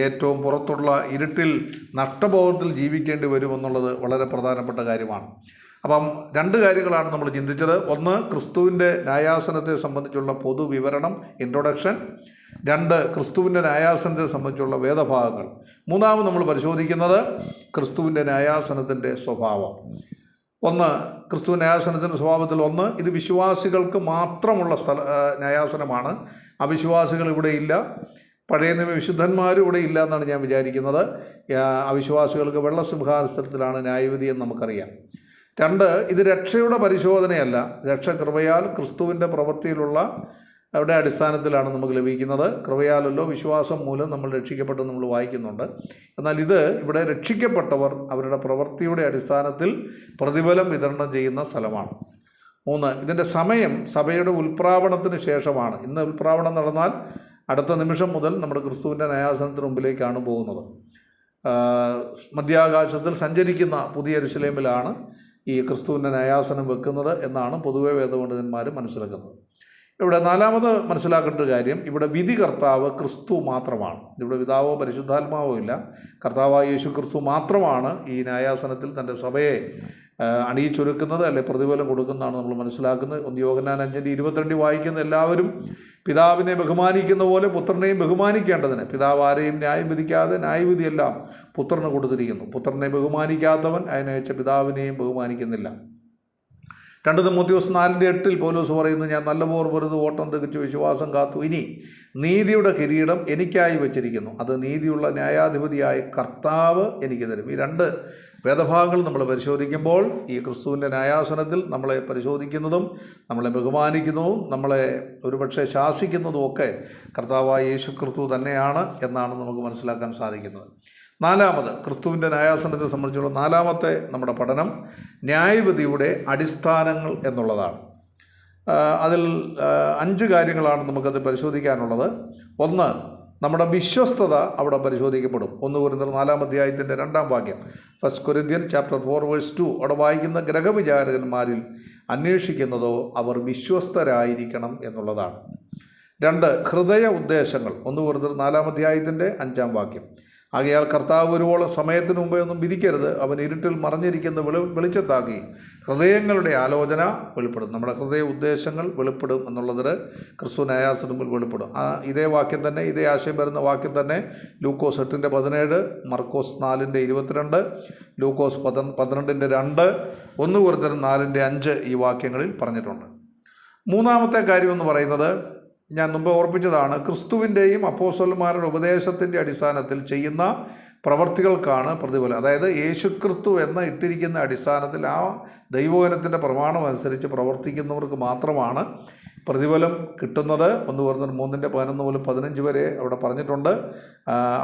ഏറ്റവും പുറത്തുള്ള ഇരുട്ടിൽ നഷ്ടബോധത്തിൽ ജീവിക്കേണ്ടി വരുമെന്നുള്ളത് വളരെ പ്രധാനപ്പെട്ട കാര്യമാണ്. അപ്പം 2 കാര്യങ്ങളാണ് നമ്മൾ ചിന്തിച്ചത്. ഒന്ന്, ക്രിസ്തുവിൻ്റെ ന്യായാസനത്തെ സംബന്ധിച്ചുള്ള പൊതുവിവരണം, ഇൻട്രൊഡക്ഷൻ. 2, ക്രിസ്തുവിൻ്റെ ന്യായാസനത്തെ സംബന്ധിച്ചുള്ള വേദഭാഗങ്ങൾ. 3ാമത് നമ്മൾ പരിശോധിക്കുന്നത് ക്രിസ്തുവിൻ്റെ ന്യായാസനത്തിൻ്റെ സ്വഭാവം. 1, ക്രിസ്തു ന്യായാസനത്തിൻ്റെ സ്വഭാവത്തിൽ 1, ഇത് വിശ്വാസികൾക്ക് മാത്രമുള്ള ന്യായാസനമാണ്. അവിശ്വാസികൾ ഇവിടെ ഇല്ല. പഴയ നിയമ വിശുദ്ധന്മാരും ഇവിടെ ഇല്ല എന്നാണ് ഞാൻ വിചാരിക്കുന്നത്. അവിശ്വാസികൾക്ക് വെള്ളസിംഹാസനത്തിലാണ് ന്യായവിധി എന്ന് നമുക്കറിയാം. 2, ഇത് രക്ഷയുടെ പരിശോധനയല്ല. രക്ഷ കൃപയാൽ ക്രിസ്തുവിൻ്റെ പ്രവൃത്തിയിലുള്ള അവിടെ അടിസ്ഥാനത്തിലാണ് നമുക്ക് ലഭിക്കുന്നത്. കൃപയാലല്ലോ വിശ്വാസം മൂലം നമ്മൾ രക്ഷിക്കപ്പെട്ടെന്ന് നമ്മൾ വായിക്കുന്നുണ്ട്. എന്നാൽ ഇത് ഇവിടെ രക്ഷിക്കപ്പെട്ടവർ അവരുടെ പ്രവൃത്തിയുടെ അടിസ്ഥാനത്തിൽ പ്രതിഫലം വിതരണം ചെയ്യുന്ന സ്ഥലമാണ്. 3, ഇതിൻ്റെ സമയം സഭയുടെ ഉൽപ്രാവണത്തിന് ശേഷമാണ്. ഇന്ന് ഉൽപ്രാവണം നടന്നാൽ അടുത്ത നിമിഷം മുതൽ നമ്മുടെ ക്രിസ്തുവിൻ്റെ ന്യായാസനത്തിന് മുമ്പിലേക്കാണ് പോകുന്നത്. മധ്യാകാശത്തിൽ സഞ്ചരിക്കുന്ന പുതിയ യെരുശലേമിലാണ് ഈ ക്രിസ്തുവിൻ്റെ ന്യായാസനം വെക്കുന്നത് എന്നാണ് പൊതുവെ വേദപണ്ഡിതന്മാർ മനസ്സിലാക്കുന്നത്. ഇവിടെ നാലാമത് മനസ്സിലാക്കേണ്ട ഒരു കാര്യം, ഇവിടെ വിധി കർത്താവ് ക്രിസ്തു മാത്രമാണ്. ഇവിടെ പിതാവോ പരിശുദ്ധാത്മാവോ ഇല്ല. കർത്താവായ യേശു ക്രിസ്തു മാത്രമാണ് ഈ ന്യായാസനത്തിൽ തൻ്റെ സഭയെ അണിയിച്ചൊരുക്കുന്നത്, അല്ലെ പ്രതിഫലം കൊടുക്കുന്നതാണ് നമ്മൾ മനസ്സിലാക്കുന്നത്. 1 യോഹന്നാൻ 5:22 വായിക്കുന്ന എല്ലാവരും പിതാവിനെ ബഹുമാനിക്കുന്ന പോലെ പുത്രനെയും ബഹുമാനിക്കേണ്ടതിന് പിതാവ് ആരെയും ന്യായം വിധിക്കാതെ ന്യായവിധിയെല്ലാം പുത്രന് കൊടുത്തിരിക്കുന്നു. പുത്രനെ ബഹുമാനിക്കാത്തവൻ അതിനയച്ച പിതാവിനെയും ബഹുമാനിക്കുന്നില്ല. 2 തിമോഥെയോസ് 4:8 പൗലോസ് പറയുന്നു, ഞാൻ നല്ല പോർ പൊരുത് ഓട്ടം തികച്ചു വിശ്വാസം കാത്തു, ഇനി നീതിയുടെ കിരീടം എനിക്കായി വച്ചിരിക്കുന്നു, അത് നീതിയുള്ള ന്യായാധിപതിയായ കർത്താവ് എനിക്ക് തരും. ഈ 2 വേദഭാഗങ്ങൾ നമ്മൾ പരിശോധിക്കുമ്പോൾ ഈ ക്രിസ്തുവിൻ്റെ ന്യായാസനത്തിൽ നമ്മളെ പരിശോധിക്കുന്നതും നമ്മളെ ബഹുമാനിക്കുന്നതും നമ്മളെ ഒരുപക്ഷെ ശാസിക്കുന്നതും ഒക്കെ കർത്താവായ യേശു ക്രിസ്തു തന്നെയാണ് എന്നാണ് നമുക്ക് മനസ്സിലാക്കാൻ സാധിക്കുന്നത്. നാലാമത്, ക്രിസ്തുവിൻ്റെ ന്യായാസനത്തെ സംബന്ധിച്ചുള്ള നാലാമത്തെ നമ്മുടെ പഠനം ന്യായവിധിയുടെ അടിസ്ഥാനങ്ങൾ എന്നുള്ളതാണ്. അതിൽ 5 കാര്യങ്ങളാണ് നമുക്കത് പരിശോധിക്കാനുള്ളത്. ഒന്ന്, നമ്മുടെ വിശ്വസ്തത അവിടെ പരിശോധിക്കപ്പെടും. 1 കൊരിന്ത്യർ 4-ാം അധ്യായത്തിൻ്റെ 2-ാം വാക്യം, 1 Corinthians chapter 4:2 അവിടെ വായിക്കുന്ന ഗ്രഹവിചാരകന്മാരിൽ അന്വേഷിക്കുന്നതോ അവർ വിശ്വസ്തരായിരിക്കണം എന്നുള്ളതാണ്. 2, ഹൃദയ ഉദ്ദേശങ്ങൾ. 1 കൊരിന്ത്യർ 4-ാം അധ്യായത്തിൻ്റെ 5-ാം വാക്യം, ആകയാൽ കർത്താവ് വരുവോളം സമയത്തിന് മുമ്പേ ഒന്നും വിധിക്കരുത്, അവൻ ഇരുട്ടിൽ മറഞ്ഞിരിക്കുന്ന വെളിച്ചത്താക്കി ഹൃദയങ്ങളുടെ ആലോചന വെളിപ്പെടും. നമ്മുടെ ഹൃദയ ഉദ്ദേശങ്ങൾ വെളിപ്പെടും എന്നുള്ളതിൽ ക്രിസ്തു ന്യായാസനത്തിൽ വെളിപ്പെടും. ഇതേ വാക്യം തന്നെ, ഇതേ ആശയം വരുന്ന വാക്യം തന്നെ ലൂക്കോസ് 8:17, മർക്കോസ് 4:22, ലൂക്കോസ് 12:2, 1 കൊരിന്ത്യർ 4:5 ഈ വാക്യങ്ങളിൽ പറഞ്ഞിട്ടുണ്ട്. മൂന്നാമത്തെ കാര്യം എന്ന് പറയുന്നത് ഞാൻ മുമ്പ് ഓർപ്പിച്ചതാണ്, ക്രിസ്തുവിൻ്റെയും അപ്പോസ്തലന്മാരുടെ ഉപദേശത്തിൻ്റെ അടിസ്ഥാനത്തിൽ ചെയ്യുന്ന പ്രവർത്തികൾക്കാണ് പ്രതിഫലം. അതായത് യേശുക്രിസ്തു എന്ന ഇട്ടിരിക്കുന്ന അടിസ്ഥാനത്തിൽ ആ ദൈവവചനത്തിൻ്റെ പ്രമാണം അനുസരിച്ച് പ്രവർത്തിക്കുന്നവർക്ക് മാത്രമാണ് പ്രതിഫലം കിട്ടുന്നത്. 1 കൊരിന്ത്യർ 3:11 മുതൽ 15 വരെ അവിടെ പറഞ്ഞിട്ടുണ്ട്.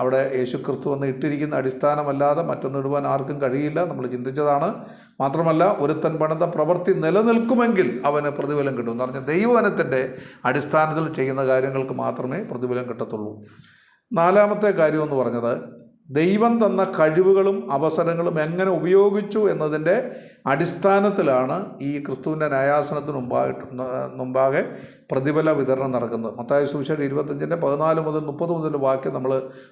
അവിടെ യേശുക്രിസ്തു എന്ന് ഇട്ടിരിക്കുന്ന അടിസ്ഥാനമല്ലാതെ മറ്റൊന്നിടുവാൻ ആർക്കും കഴിയില്ല, നമ്മൾ ചിന്തിച്ചതാണ്. മാത്രമല്ല, ഒരുത്തൻ പണിത പ്രവൃത്തി നിലനിൽക്കുമെങ്കിൽ അവന് പ്രതിഫലം കിട്ടും എന്ന് പറഞ്ഞാൽ ദൈവവചനത്തിൻ്റെ അടിസ്ഥാനത്തിൽ ചെയ്യുന്ന കാര്യങ്ങൾക്ക് മാത്രമേ പ്രതിഫലം കിട്ടത്തുള്ളൂ. നാലാമത്തെ കാര്യം എന്ന് പറഞ്ഞത്, ദൈവം തന്ന കഴിവുകളും അവസരങ്ങളും എങ്ങനെ ഉപയോഗിച്ചു എന്നതിൻ്റെ അടിസ്ഥാനത്തിലാണ് ഈ ക്രിസ്തുവിൻ്റെ ന്യായാസനത്തിന് മുമ്പാകെ പ്രതിഫല വിതരണം നടക്കുന്നത്. മത്തായി സുവിശേഷം 25:14 മുതൽ 30 മുതൽ വാക്യം നമ്മൾ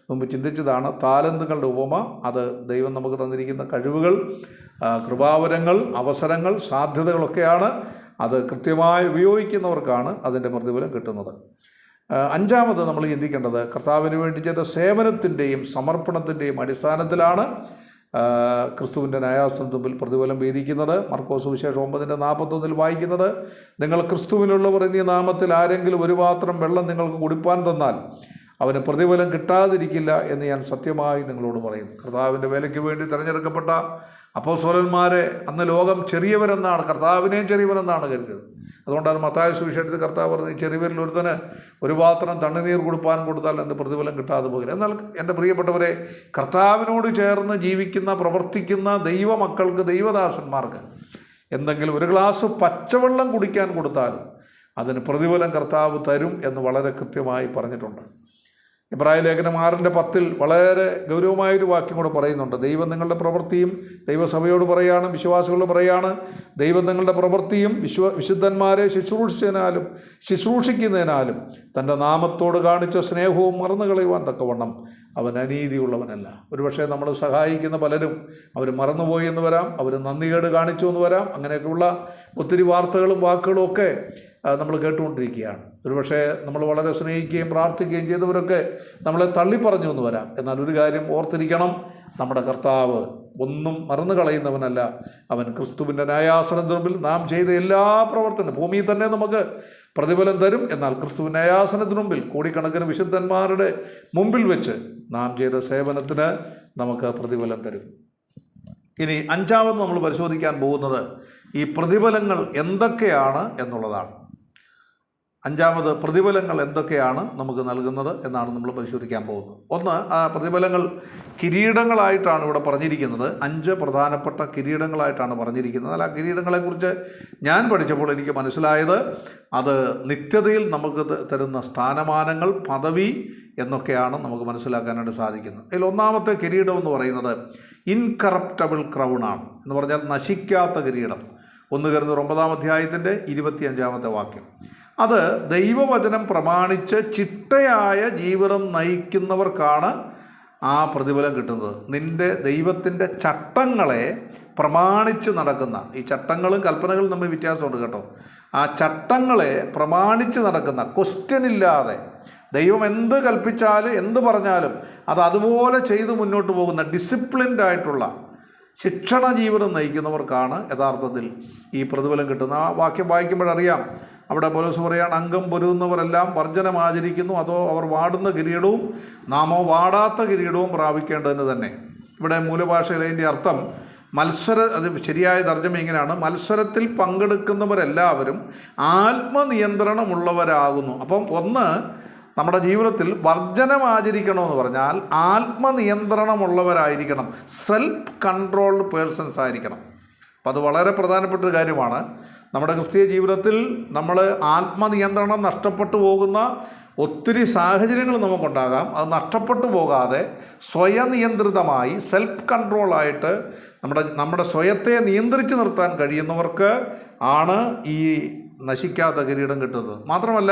മുമ്പ് ചിന്തിച്ചതാണ്. താലന്തുകളുടെ ഉപമ, അത് ദൈവം നമുക്ക് തന്നിരിക്കുന്ന കഴിവുകൾ, കൃപാവരങ്ങൾ, അവസരങ്ങൾ, സാധ്യതകളൊക്കെയാണ്. അത് കൃത്യമായി ഉപയോഗിക്കുന്നവർക്കാണ് അതിൻ്റെ പ്രതിഫലം കിട്ടുന്നത്. അഞ്ചാമത് നമ്മൾ ചിന്തിക്കേണ്ടത്, കർത്താവിന് വേണ്ടി ചെയ്ത സേവനത്തിൻ്റെയും സമർപ്പണത്തിൻ്റെയും അടിസ്ഥാനത്തിലാണ് ക്രിസ്തുവിൻ്റെ ന്യായാസനത്തിൽ പ്രതിഫലം വീതിക്കുന്നത്. മർക്കോസ് സുവിശേഷം 9:41 വായിക്കുന്നത്, നിങ്ങൾ ക്രിസ്തുവിനുള്ളവർ എന്നീ നാമത്തിൽ ആരെങ്കിലും ഒരു പാത്രം വെള്ളം നിങ്ങൾക്ക് കുടിപ്പാൻ തന്നാൽ അവന് പ്രതിഫലം കിട്ടാതിരിക്കില്ല എന്ന് ഞാൻ സത്യമായി നിങ്ങളോട് പറയുന്നു. കർത്താവിൻ്റെ വേലയ്ക്ക് വേണ്ടി തിരഞ്ഞെടുക്കപ്പെട്ട അപ്പോസ്തലന്മാരെ അന്ന് ലോകം ചെറിയവരെന്നാണ്, കർത്താവിനെയും ചെറിയവരെന്നാണ് കരുതിയത്. അതുകൊണ്ടാണ് മത്തായി സുവിശേഷത്തിൽ കർത്താവ് പറഞ്ഞത്, ചെറിയവരിൽ ഒരുത്തന് ഒരു പാത്രം തണ്ണുനീർ കൊടുത്താൽ എൻ്റെ പ്രതിഫലം കിട്ടാതെ പോകില്ല. എന്നാൽ എൻ്റെ പ്രിയപ്പെട്ടവരെ, കർത്താവിനോട് ചേർന്ന് ജീവിക്കുന്ന പ്രവർത്തിക്കുന്ന ദൈവമക്കൾക്ക്, ദൈവദാസന്മാർക്ക് എന്തെങ്കിലും ഒരു ഗ്ലാസ് പച്ചവെള്ളം കുടിക്കാൻ കൊടുത്താലും അതിന് പ്രതിഫലം കർത്താവ് തരും എന്ന് വളരെ കൃത്യമായി പറഞ്ഞിട്ടുണ്ട്. എബ്രായ ലേഖനം 6:10 വളരെ ഗൗരവമായൊരു വാക്യം കൂടെ പറയുന്നുണ്ട്. ദൈവം നിങ്ങളുടെ പ്രവൃത്തിയും, ദൈവസഭയോട് പറയാണ്, വിശ്വാസികളോട് പറയാണ്, ദൈവം നിങ്ങളുടെ പ്രവൃത്തിയും വിശുദ്ധന്മാരെ ശുശ്രൂഷിക്കുന്നതിനാലും തൻ്റെ നാമത്തോട് കാണിച്ച സ്നേഹവും മറന്നു കളയുവാൻ തക്കവണ്ണം അവൻ അനീതിയുള്ളവനല്ല. ഒരുപക്ഷെ നമ്മൾ സഹായിക്കുന്ന പലരും അവർ മറന്നുപോയി എന്ന് വരാം, അവർ നന്ദികേട് കാണിച്ചു എന്ന് വരാം. അങ്ങനെയൊക്കെയുള്ള ഒത്തിരി വാർത്തകളും വാക്കുകളും ഒക്കെ നമ്മൾ കേട്ടുകൊണ്ടിരിക്കുകയാണ്. ഒരുപക്ഷെ നമ്മൾ വളരെ സ്നേഹിക്കുകയും പ്രാർത്ഥിക്കുകയും ചെയ്തവരൊക്കെ നമ്മളെ തള്ളിപ്പറഞ്ഞു എന്ന് വരാം. എന്നാൽ ഒരു കാര്യം ഓർത്തിരിക്കണം, നമ്മുടെ കർത്താവ് ഒന്നും മറന്നു കളയുന്നവനല്ല. അവൻ ക്രിസ്തുവിൻ്റെ ന്യായാസനത്തിന് മുമ്പിൽ നാം ചെയ്ത എല്ലാ പ്രവർത്തനവും ഭൂമിയിൽ തന്നെ നമുക്ക് പ്രതിഫലം തരും. എന്നാൽ ക്രിസ്തുവിൻ്റെ ന്യായാസനത്തിന് മുമ്പിൽ കോടിക്കണക്കിന് വിശുദ്ധന്മാരുടെ മുമ്പിൽ വെച്ച് നാം ചെയ്ത സേവനത്തിന് നമുക്ക് പ്രതിഫലം തരും. ഇനി അഞ്ചാമത് നമ്മൾ പരിശോധിക്കാൻ പോകുന്നത് ഈ പ്രതിഫലങ്ങൾ എന്തൊക്കെയാണ് എന്നുള്ളതാണ്. അഞ്ചാമത്, പ്രതിഫലങ്ങൾ എന്തൊക്കെയാണ് നമുക്ക് നൽകുന്നത് എന്നാണ് നമ്മൾ പരിശോധിക്കാൻ പോകുന്നത്. ഒന്ന്, ആ പ്രതിഫലങ്ങൾ കിരീടങ്ങളായിട്ടാണ് ഇവിടെ പറഞ്ഞിരിക്കുന്നത്. 5 പ്രധാനപ്പെട്ട കിരീടങ്ങളായിട്ടാണ് പറഞ്ഞിരിക്കുന്നത്. എന്നാൽ ആ കിരീടങ്ങളെക്കുറിച്ച് ഞാൻ പഠിച്ചപ്പോൾ എനിക്ക് മനസ്സിലായത്, അത് നിത്യതയിൽ നമുക്ക് തരുന്ന സ്ഥാനമാനങ്ങൾ, പദവി എന്നൊക്കെയാണ് നമുക്ക് മനസ്സിലാക്കാനായിട്ട് സാധിക്കുന്നത്. അതിൽ ഒന്നാമത്തെ കിരീടം എന്ന് പറയുന്നത് ഇൻകറപ്റ്റബിൾ ക്രൗണാണ്. എന്ന് പറഞ്ഞാൽ നശിക്കാത്ത കിരീടം. 1 കൊരിന്ത്യർ 9-ാം അധ്യായത്തിൻ്റെ 25-ാമത്തെ വാക്യം. അത് ദൈവവചനം പ്രമാണിച്ച് ചിട്ടയായ ജീവിതം നയിക്കുന്നവർക്കാണ് ആ പ്രതിഫലം കിട്ടുന്നത്. നിൻ്റെ ദൈവത്തിൻ്റെ ചട്ടങ്ങളെ പ്രമാണിച്ച് നടക്കുന്ന, ഈ ചട്ടങ്ങളും കൽപ്പനകളും തമ്മിൽ വ്യത്യാസമുണ്ട് കേട്ടോ. ആ ചട്ടങ്ങളെ പ്രമാണിച്ച് നടക്കുന്ന, ക്വസ്റ്റ്യൻ ഇല്ലാതെ ദൈവം എന്ത് കൽപ്പിച്ചാലും എന്ത് പറഞ്ഞാലും അത് അതുപോലെ ചെയ്ത് മുന്നോട്ട് പോകുന്ന ഡിസിപ്ലിൻഡ് ആയിട്ടുള്ള ശിക്ഷണ ജീവിതം നയിക്കുന്നവർക്കാണ് യഥാർത്ഥത്തിൽ ഈ പ്രതിഫലം കിട്ടുന്നത്. ആ വാക്യം വായിക്കുമ്പോഴറിയാം, അവിടെ പൗലോസ് പറയാണ്, അംഗം പൊരുതുന്നവരെല്ലാം വർജനം ആചരിക്കുന്നു, അതോ അവർ വാടുന്ന കിരീടവും നാമോ വാടാത്ത കിരീടവും പ്രാപിക്കേണ്ടതിന് തന്നെ. ഇവിടെ മൂലഭാഷയിൽ അതിൻ്റെ അർത്ഥം അത് ശരിയായ തർജ്ജമ ഇങ്ങനെയാണ്: മത്സരത്തിൽ പങ്കെടുക്കുന്നവരെല്ലാവരും ആത്മനിയന്ത്രണമുള്ളവരാകുന്നു. അപ്പം ഒന്ന്, നമ്മുടെ ജീവിതത്തിൽ വർജനം ആചരിക്കണമെന്ന് പറഞ്ഞാൽ ആത്മനിയന്ത്രണമുള്ളവരായിരിക്കണം, സെൽഫ് കൺട്രോൾഡ് പേഴ്സൺസ് ആയിരിക്കണം. അപ്പം അത് വളരെ പ്രധാനപ്പെട്ട ഒരു കാര്യമാണ്. നമ്മുടെ ക്രിസ്തീയ ജീവിതത്തിൽ നമ്മൾ ആത്മനിയന്ത്രണം നഷ്ടപ്പെട്ടു പോകുന്ന ഒത്തിരി സാഹചര്യങ്ങൾ നമുക്കുണ്ടാകാം. അത് നഷ്ടപ്പെട്ടു പോകാതെ സ്വയനിയന്ത്രിതമായി സെൽഫ് കൺട്രോളായിട്ട് നമ്മുടെ സ്വയത്തെ നിയന്ത്രിച്ച് നിർത്താൻ കഴിയുന്നവർക്ക് ആണ് ഈ നശിക്കാത്ത കിരീടം കിട്ടുന്നത്. മാത്രമല്ല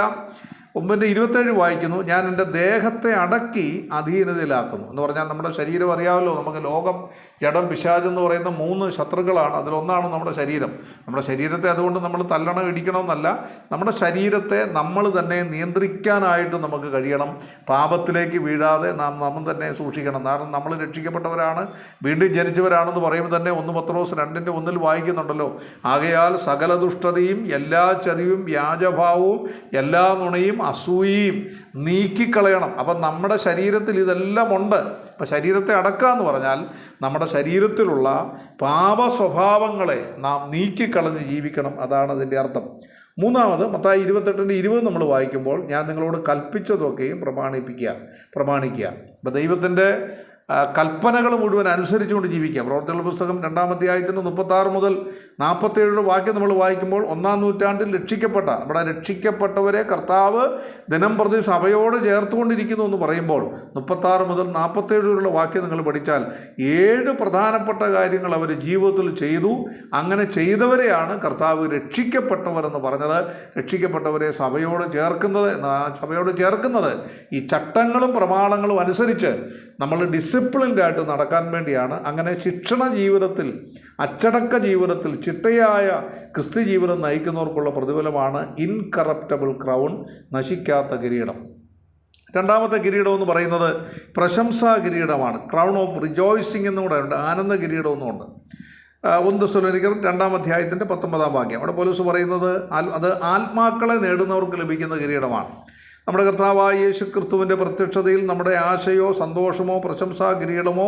9:27 വായിക്കുന്നു, ഞാൻ എൻ്റെ ദേഹത്തെ അടക്കി അധീനതയിലാക്കുന്നു എന്ന് പറഞ്ഞാൽ, നമ്മുടെ ശരീരം അറിയാമല്ലോ, നമുക്ക് ലോകം, ജഡം, പിശാചെന്ന് പറയുന്ന 3 ശത്രുക്കളാണ്. അതിലൊന്നാണ് നമ്മുടെ ശരീരം. നമ്മുടെ ശരീരത്തെ അതുകൊണ്ട് നമ്മൾ തല്ലണം, ഇടിക്കണമെന്നല്ല, നമ്മുടെ ശരീരത്തെ നമ്മൾ തന്നെ നിയന്ത്രിക്കാനായിട്ട് നമുക്ക് കഴിയണം. പാപത്തിലേക്ക് വീഴാതെ നമ്മൾ തന്നെ സൂക്ഷിക്കണം. കാരണം നമ്മൾ രക്ഷിക്കപ്പെട്ടവരാണ്, വീണ്ടും ജനിച്ചവരാണെന്ന് പറയുമ്പോൾ തന്നെ 1 പത്രോസ് 2:1 വായിക്കുന്നുണ്ടല്ലോ, ആകയാൽ സകല ദുഷ്ടതയും എല്ലാ ചതിവും വ്യാജഭാവവും എല്ലാ നുണയും അസൂയയും നീക്കിക്കളയണം. അപ്പം നമ്മുടെ ശരീരത്തിൽ ഇതെല്ലാം ഉണ്ട്. അപ്പം ശരീരത്തെ അടക്കുക എന്ന് പറഞ്ഞാൽ നമ്മുടെ ശരീരത്തിലുള്ള പാപ സ്വഭാവങ്ങളെ നാം നീക്കിക്കളഞ്ഞ് ജീവിക്കണം. അതാണ് അതിൻ്റെ അർത്ഥം. മൂന്നാമത് മത്തായി 28:20 നമ്മൾ വായിക്കുമ്പോൾ, ഞാൻ നിങ്ങളോട് കൽപ്പിച്ചതൊക്കെയും പ്രമാണിക്കുക. അപ്പം ദൈവത്തിൻ്റെ കൽപ്പനകൾ മുഴുവൻ അനുസരിച്ചുകൊണ്ട് ജീവിക്കുക. പ്രവർത്തികളുടെ പുസ്തകം 2-ാം അധ്യായത്തിന് 36 മുതൽ 47 വാക്യം നമ്മൾ വായിക്കുമ്പോൾ, 1-ാം നൂറ്റാണ്ടിൽ നമ്മുടെ രക്ഷിക്കപ്പെട്ടവരെ കർത്താവ് ദിനം പ്രതി സഭയോട് ചേർത്തുകൊണ്ടിരിക്കുന്നു എന്ന് പറയുമ്പോൾ 36 മുതൽ 47 വാക്യം നിങ്ങൾ പഠിച്ചാൽ 7 പ്രധാനപ്പെട്ട കാര്യങ്ങൾ അവർ ജീവിതത്തിൽ ചെയ്തു. അങ്ങനെ ചെയ്തവരെയാണ് കർത്താവ് രക്ഷിക്കപ്പെട്ടവരെന്ന് പറഞ്ഞത്. രക്ഷിക്കപ്പെട്ടവരെ സഭയോട് ചേർക്കുന്നത് ഈ ചട്ടങ്ങളും പ്രമാണങ്ങളും അനുസരിച്ച് നമ്മൾ ഡിസിപ്ലിൻഡായിട്ട് നടക്കാൻ വേണ്ടിയാണ്. അങ്ങനെ ശിക്ഷണ ജീവിതത്തിൽ, അച്ചടക്ക ജീവിതത്തിൽ ചിട്ടയായ ക്രിസ്തു ജീവിതം നയിക്കുന്നവർക്കുള്ള പ്രതിഫലമാണ് ഇൻകറപ്റ്റബിൾ ക്രൗൺ, നശിക്കാത്ത കിരീടം. രണ്ടാമത്തെ കിരീടം എന്ന് പറയുന്നത് പ്രശംസാ കിരീടമാണ്. ക്രൗൺ ഓഫ് റിജോയ്സിംഗ് എന്നുകൂടെ ഉണ്ട്, ആനന്ദ കിരീടം എന്നുമുണ്ട്. 1 തെസ്സലോനിക്കർ 2-ാം അധ്യായത്തിൻ്റെ 19-ാം വാക്യം, അവിടെ പൗലോസ് പറയുന്നത് അത് ആത്മാക്കളെ നേടുന്നവർക്ക് ലഭിക്കുന്ന കിരീടമാണ്. നമ്മുടെ കർത്താവായ യേശു ക്രിസ്തുവിൻ്റെ പ്രത്യക്ഷതയിൽ നമ്മുടെ ആശയോ സന്തോഷമോ പ്രശംസാ കിരീടമോ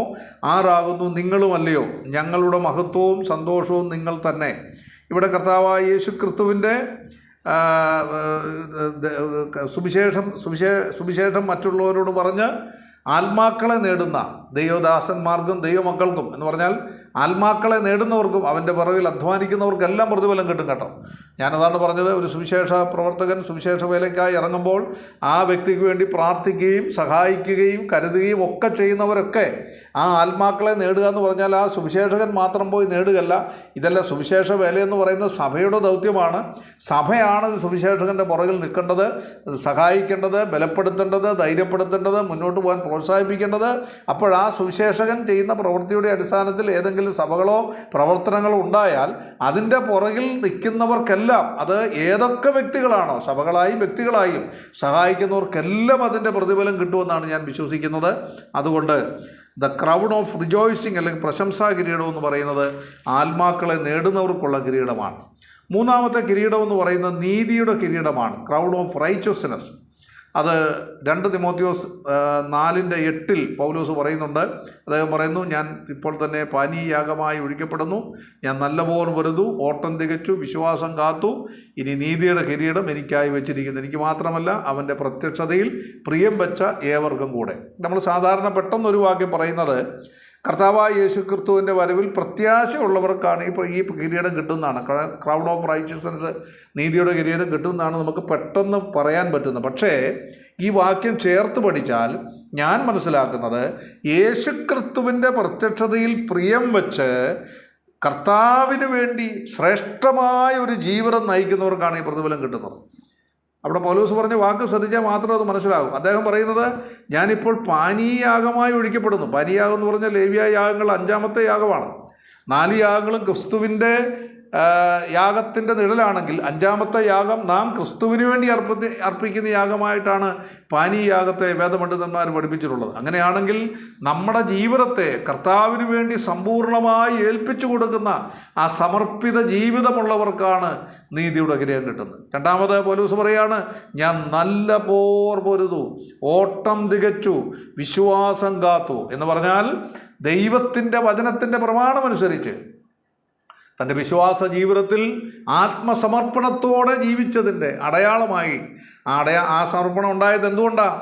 ആരാകുന്നു? നിങ്ങളുമല്ലയോ? ഞങ്ങളുടെ മഹത്വവും സന്തോഷവും നിങ്ങൾ തന്നെ. ഇവിടെ കർത്താവായ യേശു ക്രിസ്തുവിൻ്റെ സുവിശേഷം മറ്റുള്ളവരോട് പറഞ്ഞ് ആത്മാക്കളെ നേടുന്ന ദൈവദാസന്മാർക്കും ദൈവമക്കൾക്കും എന്ന് പറഞ്ഞാൽ ആത്മാക്കളെ നേടുന്നവർക്കും അവൻ്റെ പിറകിൽ അധ്വാനിക്കുന്നവർക്കെല്ലാം പ്രതിഫലം കിട്ടും കേട്ടോ. ഞാനതാണ് പറഞ്ഞത്, ഒരു സുവിശേഷ പ്രവർത്തകൻ സുവിശേഷ വേലയ്ക്കായി ഇറങ്ങുമ്പോൾ ആ വ്യക്തിക്ക് വേണ്ടി പ്രാർത്ഥിക്കുകയും സഹായിക്കുകയും കരുതുകയും ഒക്കെ ചെയ്യുന്നവരൊക്കെ ആ ആത്മാക്കളെ നേടുക എന്ന് പറഞ്ഞാൽ ആ സുവിശേഷകൻ മാത്രം പോയി നേടുകയല്ല. ഇതെല്ലാം സുവിശേഷ വേലയെന്ന് പറയുന്നത് സഭയുടെ ദൗത്യമാണ്. സഭയാണ് സുവിശേഷകൻ്റെ പുറകിൽ നിൽക്കേണ്ടത്, സഹായിക്കേണ്ടത്, ബലപ്പെടുത്തേണ്ടത്, ധൈര്യപ്പെടുത്തേണ്ടത്, മുന്നോട്ട് പോകാൻ പ്രോത്സാഹിപ്പിക്കേണ്ടത്. അപ്പോൾ ആ സുവിശേഷകൻ ചെയ്യുന്ന പ്രവൃത്തിയുടെ അടിസ്ഥാനത്തിൽ ഏതെങ്കിലും സഭകളോ പ്രവർത്തനങ്ങളോ ഉണ്ടായാൽ അതിൻ്റെ പുറകിൽ നിൽക്കുന്നവർക്കെല്ലാം, അത് ഏതൊക്കെ വ്യക്തികളാണോ, സഭകളായും വ്യക്തികളായും സഹായിക്കുന്നവർക്കെല്ലാം അതിൻ്റെ പ്രതിഫലം കിട്ടുമെന്നാണ് ഞാൻ വിശ്വസിക്കുന്നത്. അതുകൊണ്ട് ദ ക്രൗൺ ഓഫ് റിജോയ്സിംഗ് അല്ലെങ്കിൽ പ്രശംസാ കിരീടം എന്ന് പറയുന്നത് ആത്മാക്കളെ നേടുന്നവർക്കുള്ള കിരീടമാണ്. മൂന്നാമത്തെ കിരീടം എന്ന് പറയുന്നത് നീതിയുടെ കിരീടമാണ്, ക്രൗൺ ഓഫ് റൈച്ചസ്നെസ്. അത് 2 തിമോത്തിയോസ് 4:8 പൗലോസ് പറയുന്നുണ്ട്. അദ്ദേഹം പറയുന്നു, ഞാൻ ഇപ്പോൾ തന്നെ പാനീയാഗമായി ഒഴിക്കപ്പെടുന്നു, ഞാൻ നല്ലപോലെ പൊരുതു, ഓട്ടം തികച്ചു, വിശ്വാസം കാത്തു, ഇനി നീതിയുടെ കിരീടം എനിക്കായി വെച്ചിരിക്കുന്നു, എനിക്ക് മാത്രമല്ല അവൻ്റെ പ്രത്യക്ഷതയിൽ പ്രിയം വെച്ച ഏവർക്കും കൂടെ. നമ്മൾ സാധാരണ പെട്ടെന്നൊരു വാക്യം പറയുന്നത് കർത്താവായ യേശു ക്രിസ്തുവിൻ്റെ വരവിൽ പ്രത്യാശയുള്ളവർക്കാണ് ഈ കിരീടം കിട്ടുന്നതാണ്. ക്രൗൺ ഓഫ് റൈച്ചസ്നെസ്, നീതിയുടെ കിരീടം കിട്ടുന്നതാണ് നമുക്ക് പെട്ടെന്ന് പറയാൻ പറ്റുന്നത്. പക്ഷേ ഈ വാക്യം ചേർത്ത് പഠിച്ചാൽ ഞാൻ മനസ്സിലാക്കുന്നത് യേശു ക്രിസ്തുവിൻ്റെ പ്രത്യക്ഷതയിൽ പ്രിയം വെച്ച് കർത്താവിന് വേണ്ടി ശ്രേഷ്ഠമായ ഒരു ജീവിതം നയിക്കുന്നവർക്കാണ് ഈ പ്രതിഫലം കിട്ടുന്നത്. അവിടെ പൗലോസ് പറഞ്ഞ വാക്ക് ശ്രദ്ധിച്ചാൽ മാത്രം അത് മനസ്സിലാകും. അദ്ദേഹം പറയുന്നത്, ഞാനിപ്പോൾ പാനീയയാഗമായി ഒഴിക്കപ്പെടുന്നു. പാനീയയാഗം എന്ന് പറഞ്ഞാൽ ലേവ്യ യാഗങ്ങൾ 5-ാമത്തെ യാഗമാണ്. 4 യാഗങ്ങളും ക്രിസ്തുവിൻ്റെ യാഗത്തിൻ്റെ നിഴലാണെങ്കിൽ 5-ാമത്തെ യാഗം നാം ക്രിസ്തുവിന് വേണ്ടി അർപ്പിക്കുന്ന യാഗമായിട്ടാണ് പാനീയയാഗത്തെ വേദപണ്ഡിതന്മാർ പഠിപ്പിച്ചിട്ടുള്ളത്. അങ്ങനെയാണെങ്കിൽ നമ്മുടെ ജീവിതത്തെ കർത്താവിന് വേണ്ടി സമ്പൂർണ്ണമായി ഏൽപ്പിച്ചു കൊടുക്കുന്ന ആ സമർപ്പിത ജീവിതമുള്ളവർക്കാണ് നീതിയുടെ കിരീടം കിട്ടുന്നത്. 2-ാമത് പൗലോസ് പറയാണ്, ഞാൻ നല്ല പോർ പൊരുതു, ഓട്ടം തികച്ചു, വിശ്വാസം കാത്തു എന്ന് പറഞ്ഞാൽ ദൈവത്തിൻ്റെ വചനത്തിൻ്റെ പ്രമാണമനുസരിച്ച് തൻ്റെ വിശ്വാസ ജീവിതത്തിൽ ആത്മസമർപ്പണത്തോടെ ജീവിച്ചതിൻ്റെ അടയാളമായി ആ സമർപ്പണം ഉണ്ടായത് എന്തുകൊണ്ടാണ്?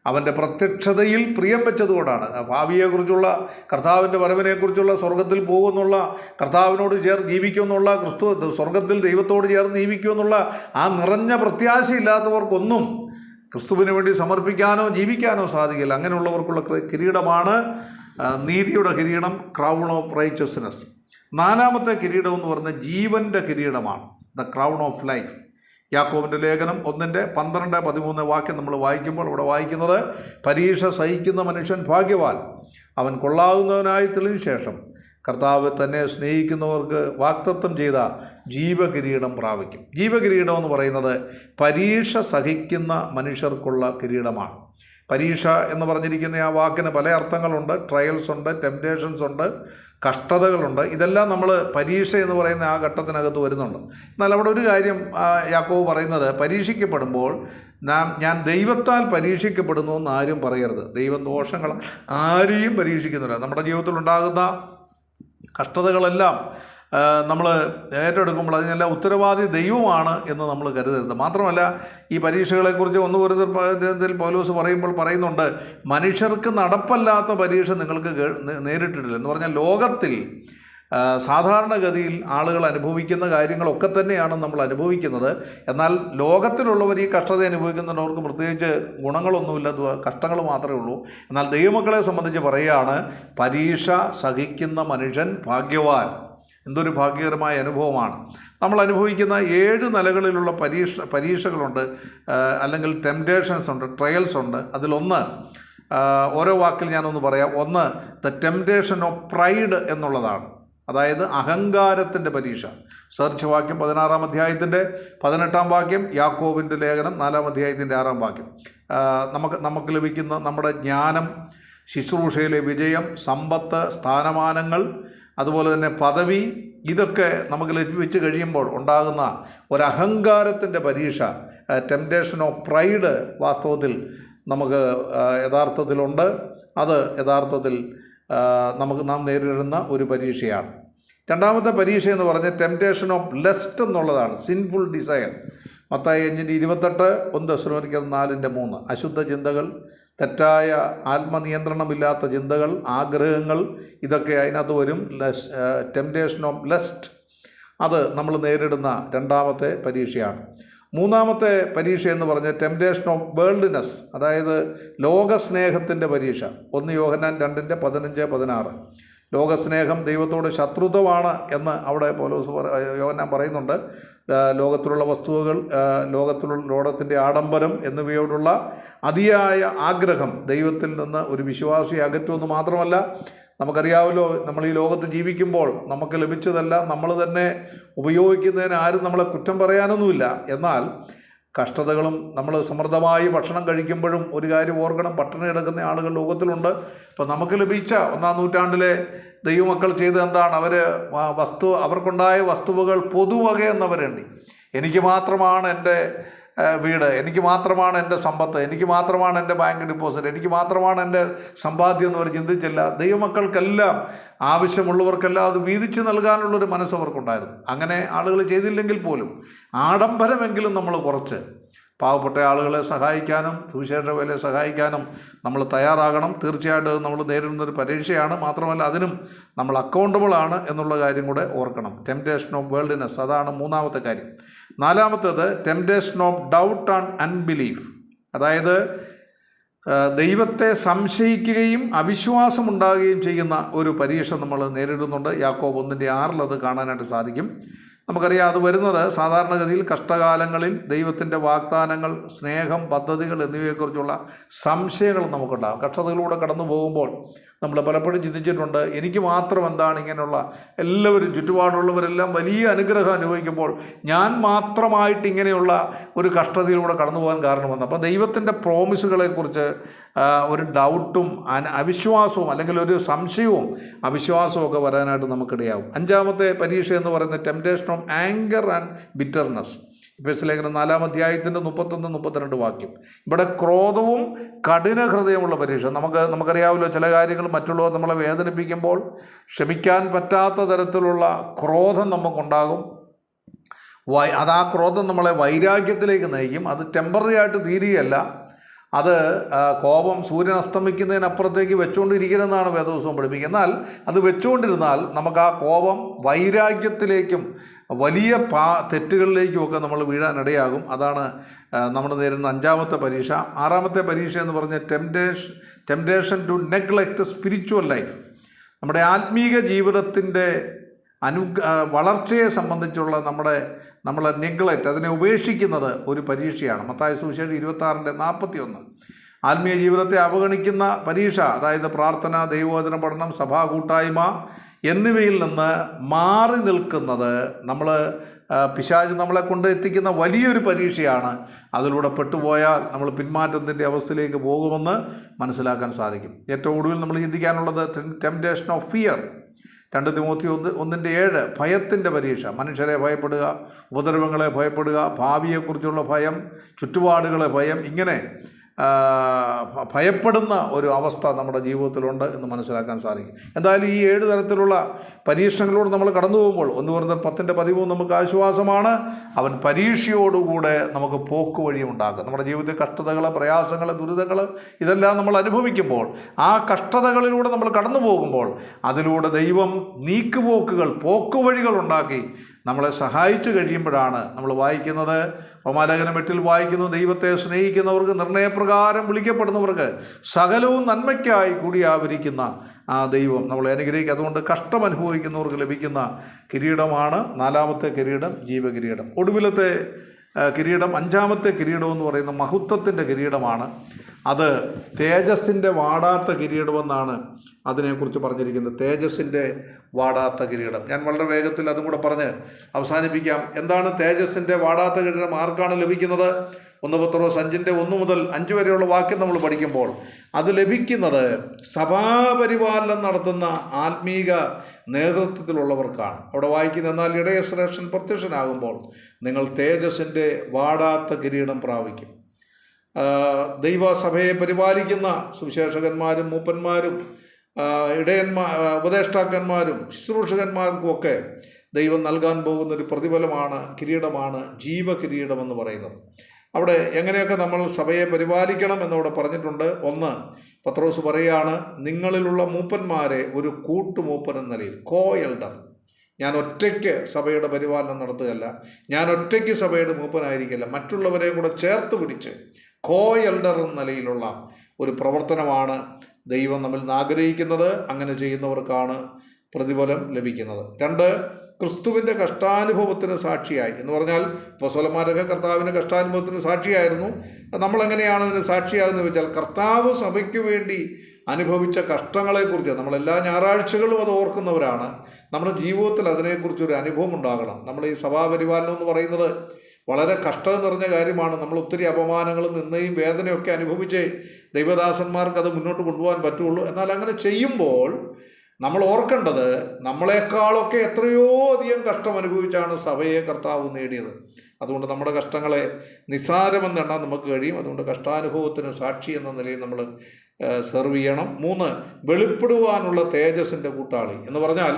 അവൻ്റെ പ്രത്യക്ഷതയിൽ പ്രിയം വെച്ചതുകൊണ്ടാണ്. ഭാവിയെക്കുറിച്ചുള്ള, കർത്താവിൻ്റെ വരവിനെക്കുറിച്ചുള്ള, സ്വർഗത്തിൽ പോകുമെന്നുള്ള, കർത്താവിനോട് ചേർന്ന് ജീവിക്കുമെന്നുള്ള, സ്വർഗത്തിൽ ദൈവത്തോട് ചേർന്ന് ജീവിക്കുമെന്നുള്ള ആ നിറഞ്ഞ പ്രത്യാശയില്ലാത്തവർക്കൊന്നും ക്രിസ്തുവിന് വേണ്ടി സമർപ്പിക്കാനോ ജീവിക്കാനോ സാധിക്കില്ല. അങ്ങനെയുള്ളവർക്കുള്ള കിരീടമാണ് നീതിയുടെ കിരീടം, ക്രൗൺ ഓഫ് റൈച്ചസ്നെസ്. 4-ാമത്തെ കിരീടം എന്ന് പറഞ്ഞ ജീവൻ്റെ കിരീടമാണ്, ദ ക്രൗൺ ഓഫ് ലൈഫ്. യാക്കോബിൻ്റെ ലേഖനം 1:12-13 വാക്യം നമ്മൾ വായിക്കുമ്പോൾ ഇവിടെ വായിക്കുന്നത്, പരീക്ഷ സഹിക്കുന്ന മനുഷ്യൻ ഭാഗ്യവാൻ, അവൻ കൊള്ളാവുന്നവനായി തെളിഞ്ഞ ശേഷം കർത്താവ് തന്നെ സ്നേഹിക്കുന്നവർക്ക് വാഗ്ദത്തം ചെയ്ത ജീവകിരീടം പ്രാപിക്കും. ജീവകിരീടം എന്ന് പറയുന്നത് പരീക്ഷ സഹിക്കുന്ന മനുഷ്യർക്കുള്ള കിരീടമാണ്. പരീക്ഷ എന്ന് പറഞ്ഞിരിക്കുന്ന ആ വാക്കിന് പല അർത്ഥങ്ങളുണ്ട്. ട്രയൽസ് ഉണ്ട്, ടെംപ്റ്റേഷൻസ് ഉണ്ട്, കഷ്ടതകളുണ്ട്. ഇതെല്ലാം നമ്മൾ പരീക്ഷ എന്ന് പറയുന്ന ആ ഘട്ടത്തിനകത്ത് വരുന്നുണ്ട്. എന്നാൽ അവിടെ ഒരു കാര്യം യാക്കോബ് പറയുന്നത്, പരീക്ഷിക്കപ്പെടുമ്പോൾ ഞാൻ ദൈവത്താൽ പരീക്ഷിക്കപ്പെടുന്നു എന്ന് ആരും പറയരുത്. ദൈവം ദോഷങ്ങൾ ആരെയും പരീക്ഷിക്കുന്നില്ല. നമ്മുടെ ജീവിതത്തിൽ ഉണ്ടാകുന്ന കഷ്ടതകളെല്ലാം നമ്മൾ ഏറ്റെടുക്കുമ്പോൾ അതിനെല്ലാം ഉത്തരവാദി ദൈവമാണ് എന്ന് നമ്മൾ കരുതരുത്. മാത്രമല്ല, ഈ പരീക്ഷകളെക്കുറിച്ച് 1 കൊരിന്ത്യർ പൗലോസ് പറയുമ്പോൾ പറയുന്നുണ്ട്, മനുഷ്യർക്ക് നടപ്പല്ലാത്ത പരീക്ഷ നിങ്ങൾക്ക് നേരിട്ടിട്ടില്ല എന്ന് പറഞ്ഞാൽ ലോകത്തിൽ സാധാരണഗതിയിൽ ആളുകൾ അനുഭവിക്കുന്ന കാര്യങ്ങളൊക്കെ തന്നെയാണ് നമ്മൾ അനുഭവിക്കുന്നത്. എന്നാൽ ലോകത്തിലുള്ളവർ ഈ കഷ്ടത അനുഭവിക്കുന്നവർക്ക് പ്രത്യേകിച്ച് ഗുണങ്ങളൊന്നുമില്ല, കഷ്ടങ്ങൾ മാത്രമേ ഉള്ളൂ. എന്നാൽ ദൈവമക്കളെ സംബന്ധിച്ച് പറയുകയാണ്, പരീക്ഷ സഹിക്കുന്ന മനുഷ്യൻ ഭാഗ്യവാൻ. എന്തൊരു ഭാഗ്യകരമായ അനുഭവമാണ്. നമ്മൾ അനുഭവിക്കുന്ന 7 നിലകളിലുള്ള പരീക്ഷകളുണ്ട്, അല്ലെങ്കിൽ ടെംപ്റ്റേഷൻസ് ഉണ്ട്, ട്രയൽസ് ഉണ്ട്. അതിലൊന്ന്, ഓരോ വാക്കിൽ ഞാനൊന്ന് പറയാം. ഒന്ന്, ദ ടെംപ്റ്റേഷൻ ഓഫ് പ്രൈഡ് എന്നുള്ളതാണ്. അതായത് അഹങ്കാരത്തിൻ്റെ പരീക്ഷ. സെർച്ച് വാക്യം 16-ാം അധ്യായത്തിൻ്റെ 18-ാം വാക്യം, യാക്കോബിൻ്റെ ലേഖനം 4-ാം അധ്യായത്തിൻ്റെ 6-ാം വാക്യം. നമുക്ക് ലഭിക്കുന്ന നമ്മുടെ ജ്ഞാനം, ശുശ്രൂഷയിലെ വിജയം, സമ്പത്ത്, സ്ഥാനമാനങ്ങൾ, അതുപോലെ തന്നെ പദവി, ഇതൊക്കെ നമുക്ക് ലഭിച്ച് കഴിയുമ്പോൾ ഉണ്ടാകുന്ന ഒരഹങ്കാരത്തിൻ്റെ പരീക്ഷ, ടെംപ്റ്റേഷൻ ഓഫ് പ്രൈഡ്, വാസ്തവത്തിൽ നമുക്ക് യഥാർത്ഥത്തിലുണ്ട്. അത് യഥാർത്ഥത്തിൽ നാം നേരിടുന്ന ഒരു പരീക്ഷയാണ്. 2-ാമത്തെ പരീക്ഷ എന്ന് പറഞ്ഞാൽ ടെംപ്റ്റേഷൻ ഓഫ് ലസ്റ്റ് എന്നുള്ളതാണ്, സിൻഫുൾ ഡിസയർ. മത്തായി 5:28, 1 തെസ്സലോനിക്കർ 4:3. അശുദ്ധ ചിന്തകൾ, തെറ്റായ ആത്മനിയന്ത്രണമില്ലാത്ത ചിന്തകൾ, ആഗ്രഹങ്ങൾ, ഇതൊക്കെ അതിനകത്ത് വരും. ടെംപ്റ്റേഷൻ ഓഫ് ലസ്റ്റ്, അത് നമ്മൾ നേരിടുന്ന 2-ാമത്തെ പരീക്ഷയാണ്. 3-ാമത്തെ പരീക്ഷ എന്ന് പറഞ്ഞാൽ ടെംപ്റ്റേഷൻ ഓഫ് വേൾഡ്നെസ്, അതായത് ലോകസ്നേഹത്തിൻ്റെ പരീക്ഷ. 1 യോഹന്നാൻ 2:15-16. ലോകസ്നേഹം ദൈവത്തോട് ശത്രുത്വമാണ് എന്ന് അവിടെ യോഹന്നാൻ പറയുന്നുണ്ട്. ലോകത്തിലുള്ള വസ്തുവകൾ, ലോകത്തിൻ്റെ ആഡംബരം എന്നിവയോടുള്ള അതിയായ ആഗ്രഹം ദൈവത്തിൽ നിന്ന് ഒരു വിശ്വാസിയെ അകറ്റുമെന്ന് മാത്രമല്ല, നമുക്കറിയാമല്ലോ, നമ്മൾ ഈ ലോകത്ത് ജീവിക്കുമ്പോൾ നമുക്ക് ലഭിച്ചതെല്ലാം നമ്മൾ തന്നെ ഉപയോഗിക്കുന്നതിന് ആരും നമ്മളെ കുറ്റം പറയാനൊന്നുമില്ല. എന്നാൽ കഷ്ടതകളും, നമ്മൾ സമൃദ്ധമായി ഭക്ഷണം കഴിക്കുമ്പോഴും ഒരു കാര്യം ഓർക്കണം, പട്ടിണി കിടക്കുന്ന ആളുകൾ ലോകത്തിലുണ്ട്. ഇപ്പോൾ നമുക്ക് ലഭിച്ച 1-ാം നൂറ്റാണ്ടിലെ ദൈവമക്കൾ ചെയ്ത് എന്താണ്? അവർക്കുണ്ടായ വസ്തുവകൾ പൊതുവകയെന്നവരുണ്ട്. എനിക്ക് മാത്രമാണ് എൻ്റെ വീട്, എനിക്ക് മാത്രമാണ് എൻ്റെ സമ്പത്ത്, എനിക്ക് മാത്രമാണ് എൻ്റെ ബാങ്ക് ഡിപ്പോസിറ്റ്, എനിക്ക് മാത്രമാണ് എൻ്റെ സമ്പാദ്യം എന്നവർ ചിന്തിച്ചില്ല. ദൈവമക്കൾക്കെല്ലാം, ആവശ്യമുള്ളവർക്കെല്ലാം അത് വീതിച്ച് നൽകാനുള്ളൊരു മനസ്സ് അവർക്കുണ്ടായിരുന്നു. അങ്ങനെ ആളുകൾ ചെയ്തില്ലെങ്കിൽ പോലും ആഡംബരമെങ്കിലും നമ്മൾ കുറച്ച് പാവപ്പെട്ട ആളുകളെ സഹായിക്കാനും സുവിശേഷ വേലയെ സഹായിക്കാനും നമ്മൾ തയ്യാറാകണം. തീർച്ചയായിട്ടും നമ്മൾ നേരിടുന്നൊരു പരീക്ഷയാണ്. മാത്രമല്ല, അതിനും നമ്മൾ അക്കൗണ്ടബിളാണ് എന്നുള്ള കാര്യം കൂടെ ഓർക്കണം. ടെംപ്റ്റേഷൻ ഓഫ് വേൾഡ്നെസ്, അതാണ് 3-ാമത്തെ കാര്യം. 4-ാമത്തേത് temptation of doubt and unbelief, അതായത് ദൈവത്തെ സംശയിക്കുകയും അവിശ്വാസമുണ്ടാകുകയും ചെയ്യുന്ന ഒരു പരീക്ഷ നമ്മൾ നേരിടുന്നുണ്ട്. യാക്കോബ് 1:6 അത് കാണാനായിട്ട് സാധിക്കും. നമുക്കറിയാം അത് വരുന്നത് സാധാരണഗതിയിൽ കഷ്ടകാലങ്ങളിൽ ദൈവത്തിൻ്റെ വാഗ്ദാനങ്ങൾ, സ്നേഹം, പദ്ധതികൾ എന്നിവയെക്കുറിച്ചുള്ള സംശയങ്ങൾ നമുക്കുണ്ടാകും. കഷ്ടതകളിലൂടെ കടന്നു പോകുമ്പോൾ നമ്മൾ പലപ്പോഴും ചിന്തിച്ചിട്ടുണ്ട്, എനിക്ക് മാത്രം എന്താണ് ഇങ്ങനെയുള്ള, എല്ലാവരും ചുറ്റുപാടുള്ളവരെല്ലാം വലിയ അനുഗ്രഹം അനുഭവിക്കുമ്പോൾ ഞാൻ മാത്രമായിട്ട് ഇങ്ങനെയുള്ള ഒരു കഷ്ടതയിലൂടെ കടന്നു പോകാൻ കാരണമെന്ന്. അപ്പോൾ ദൈവത്തിൻ്റെ പ്രോമിസുകളെക്കുറിച്ച് ഒരു ഡൗട്ടും അവിശ്വാസവും അല്ലെങ്കിൽ ഒരു സംശയവും അവിശ്വാസവും ഒക്കെ വരാനായിട്ട് നമുക്കിടയാകും. അഞ്ചാമത്തെ പരീക്ഷ എന്ന് പറയുന്നത് temptation of anger and bitterness. എഫേസ്യ ലേഖനം 4-ാം അധ്യായത്തിൻ്റെ 31-32 വാക്യം. ഇവിടെ ക്രോധവും കഠിന ഹൃദയമുള്ള പരീക്ഷ. നമുക്കറിയാമല്ലോ, ചില കാര്യങ്ങൾ മറ്റുള്ളവർ നമ്മളെ വേദനിപ്പിക്കുമ്പോൾ ക്ഷമിക്കാൻ പറ്റാത്ത തരത്തിലുള്ള ക്രോധം നമുക്കുണ്ടാകും. ആ ക്രോധം നമ്മളെ വൈരാഗ്യത്തിലേക്ക് നയിക്കും. അത് ടെമ്പററി ആയിട്ട് തീരുകയല്ല, അത് കോപം സൂര്യൻ അസ്തമിക്കുന്നതിനപ്പുറത്തേക്ക് വെച്ചുകൊണ്ടിരിക്കരുതെന്നാണ് വേദപുസ്തകം പഠിപ്പിക്കുക. എന്നാൽ അത് വെച്ചുകൊണ്ടിരുന്നാൽ നമുക്ക് ആ കോപം വൈരാഗ്യത്തിലേക്കും വലിയ തെറ്റുകളിലേക്കുമൊക്കെ നമ്മൾ വീഴാനിടയാകും. അതാണ് നമ്മൾ നേരിടുന്ന അഞ്ചാമത്തെ പരീക്ഷ. ആറാമത്തെ പരീക്ഷ എന്ന് പറഞ്ഞാൽ ടെംപ്റ്റേഷൻ ടു നെഗ്ലെക്റ്റ് സ്പിരിച്വൽ ലൈഫ്. നമ്മുടെ ആത്മീക ജീവിതത്തിൻ്റെ വളർച്ചയെ സംബന്ധിച്ചുള്ള നമ്മളെ നെഗ്ലെക്റ്റ്, അതിനെ ഉപേക്ഷിക്കുന്നത് ഒരു പരീക്ഷയാണ്. മത്തായി സുവിശേഷം 26:41. ആത്മീയ ജീവിതത്തെ അവഗണിക്കുന്ന പരീക്ഷ, അതായത് പ്രാർത്ഥന, ദൈവവചന പഠനം, സഭാ കൂട്ടായ്മ എന്നിവയിൽ നിന്ന് മാറി നിൽക്കുന്നത് പിശാച് നമ്മളെ കൊണ്ട് എത്തിക്കുന്ന വലിയൊരു പരീക്ഷയാണ്. അതിലൂടെ പെട്ടുപോയാൽ നമ്മൾ പിന്മാറ്റത്തിൻ്റെ അവസ്ഥയിലേക്ക് പോകുമെന്ന് മനസ്സിലാക്കാൻ സാധിക്കും. ഏറ്റവും ഒടുവിൽ നമ്മൾ ചിന്തിക്കാനുള്ളത് ടെംപ്റ്റേഷൻ ഓഫ് ഫിയർ. 2 തിമോത്തി 1:7 ഭയത്തിൻ്റെ പരീക്ഷ. മനുഷ്യരെ ഭയപ്പെടുക, ഉപദ്രവങ്ങളെ ഭയപ്പെടുക, ഭാവിയെക്കുറിച്ചുള്ള ഭയം, ചുറ്റുപാടുകളെ ഭയം, ഇങ്ങനെ ഭയപ്പെടുന്ന ഒരു അവസ്ഥ നമ്മുടെ ജീവിതത്തിലുണ്ട് എന്ന് മനസ്സിലാക്കാൻ സാധിക്കും. എന്തായാലും ഈ 7 തരത്തിലുള്ള പരീക്ഷണങ്ങളോട് നമ്മൾ കടന്നു പോകുമ്പോൾ 1 Corinthians 10:13 നമുക്ക് ആശ്വാസമാണ്. അവൻ പരീക്ഷയോടുകൂടെ നമുക്ക് പോക്ക് വഴിയും ഉണ്ടാക്കും. നമ്മുടെ ജീവിതത്തിൽ കഷ്ടതകൾ, പ്രയാസങ്ങൾ, ദുരിതങ്ങൾ ഇതെല്ലാം നമ്മൾ അനുഭവിക്കുമ്പോൾ, ആ കഷ്ടതകളിലൂടെ നമ്മൾ കടന്നു പോകുമ്പോൾ അതിലൂടെ ദൈവം നീക്കുപോക്കുകൾ, പോക്കുവഴികൾ ഉണ്ടാക്കി നമ്മളെ സഹായിച്ചു കഴിയുമ്പോഴാണ് നമ്മൾ വായിക്കുന്നത്, റോമാലേഖനം 8 വായിക്കുന്നു, ദൈവത്തെ സ്നേഹിക്കുന്നവർക്ക്, നിർണയപ്രകാരം വിളിക്കപ്പെടുന്നവർക്ക് സകലവും നന്മയ്ക്കായി കൂടി ആവരിക്കുന്ന ആ ദൈവം നമ്മളെ അനുഗ്രഹിക്കുക. അതുകൊണ്ട് കഷ്ടം അനുഭവിക്കുന്നവർക്ക് ലഭിക്കുന്ന കിരീടമാണ് 4ാമത്തെ കിരീടം, ജീവകിരീടം. ഒടുവിലത്തെ കിരീടം, 5ാമത്തെ കിരീടം എന്ന് പറയുന്ന മഹത്വത്തിൻ്റെ കിരീടമാണ്. അത് തേജസ്സിൻ്റെ വാടാത്ത കിരീടമെന്നാണ് അതിനെക്കുറിച്ച് പറഞ്ഞിരിക്കുന്നത്. തേജസ്സിൻ്റെ വാടാത്ത കിരീടം. ഞാൻ വളരെ വേഗത്തിൽ അതും കൂടെ പറഞ്ഞ് അവസാനിപ്പിക്കാം. എന്താണ് തേജസ്സിൻ്റെ വാടാത്ത കിരീടം? ആർക്കാണ് ലഭിക്കുന്നത്? 1 പത്രോസ് 5:1-5 വരെയുള്ള വാക്യം നമ്മൾ പഠിക്കുമ്പോൾ അത് ലഭിക്കുന്നത് സഭാപരിപാലനം നടത്തുന്ന ആത്മീക നേതൃത്വത്തിലുള്ളവർക്കാണ്. അവിടെ വായിക്കുന്നത്, എന്നാൽ ഇടയ ശ്രേഷ്ഠൻ പ്രത്യക്ഷനാകുമ്പോൾ നിങ്ങൾ തേജസ്സിൻ്റെ വാടാത്ത കിരീടം പ്രാപിക്കും. ദൈവസഭയെ പരിപാലിക്കുന്ന സുവിശേഷകന്മാരും മൂപ്പന്മാരും ഉപദേഷ്ടാക്കന്മാരും ശുശ്രൂഷകന്മാർക്കുമൊക്കെ ദൈവം നൽകാൻ പോകുന്നൊരു പ്രതിഫലമാണ്, കിരീടമാണ് ജീവകിരീടമെന്ന് പറയുന്നത്. അവിടെ എങ്ങനെയൊക്കെ നമ്മൾ സഭയെ പരിപാലിക്കണം എന്നവിടെ പറഞ്ഞിട്ടുണ്ട്. 1 പത്രോസ് പറയുകയാണ്, നിങ്ങളിലുള്ള മൂപ്പന്മാരെ ഒരു കൂട്ടുമൂപ്പൻ എന്ന നിലയിൽ, കോ എൽഡർ. ഞാൻ ഒറ്റയ്ക്ക് സഭയുടെ പരിപാലനം നടത്തുകയല്ല, ഞാൻ ഒറ്റയ്ക്ക് സഭയുടെ മൂപ്പനായിരിക്കില്ല, മറ്റുള്ളവരെ കൂടെ ചേർത്ത് പിടിച്ച് കോ എൽഡർ എന്ന നിലയിലുള്ള ഒരു പ്രവർത്തനമാണ് ദൈവം നമ്മിൽ നിന്ന് ആഗ്രഹിക്കുന്നത്. അങ്ങനെ ചെയ്യുന്നവർക്കാണ് പ്രതിഫലം ലഭിക്കുന്നത്. 2 ക്രിസ്തുവിൻ്റെ കഷ്ടാനുഭവത്തിന് സാക്ഷിയായി എന്ന് പറഞ്ഞാൽ അപ്പോസ്തലന്മാരൊക്കെ കർത്താവിൻ്റെ കഷ്ടാനുഭവത്തിന് സാക്ഷിയായിരുന്നു. നമ്മളെങ്ങനെയാണ് ഇതിന് സാക്ഷിയാകുന്നത് വെച്ചാൽ, കർത്താവ് സഭയ്ക്ക് വേണ്ടി അനുഭവിച്ച കഷ്ടങ്ങളെക്കുറിച്ച് നമ്മളെല്ലാ ഞായറാഴ്ചകളും അത് ഓർക്കുന്നവരാണ്. നമ്മുടെ ജീവിതത്തിൽ അതിനെക്കുറിച്ചൊരു അനുഭവം ഉണ്ടാകണം. നമ്മൾ ഈ സഭാപരിപാലനം എന്ന് പറയുന്നത് വളരെ കഷ്ടം നിറഞ്ഞ കാര്യമാണ്. നമ്മൾ ഒത്തിരി അപമാനങ്ങളും നിന്നയും വേദനയൊക്കെ അനുഭവിച്ച് ദൈവദാസന്മാർക്ക് അത് മുന്നോട്ട് കൊണ്ടുപോകാൻ പറ്റുള്ളൂ. എന്നാൽ അങ്ങനെ ചെയ്യുമ്പോൾ നമ്മൾ ഓർക്കേണ്ടത്, നമ്മളെക്കാളൊക്കെ എത്രയോ അധികം കഷ്ടം അനുഭവിച്ചാണ് സഭയെ കർത്താവ് നേടിയത്. അതുകൊണ്ട് നമ്മുടെ കഷ്ടങ്ങളെ നിസ്സാരമെന്നെണ്ണാൻ നമുക്ക് കഴിയും. അതുകൊണ്ട് കഷ്ടാനുഭവത്തിന് സാക്ഷി എന്ന നിലയിൽ നമ്മൾ സെർവ് ചെയ്യണം. 3 വെളിപ്പെടുവാനുള്ള തേജസ്സിൻ്റെ കൂട്ടാളി എന്ന് പറഞ്ഞാൽ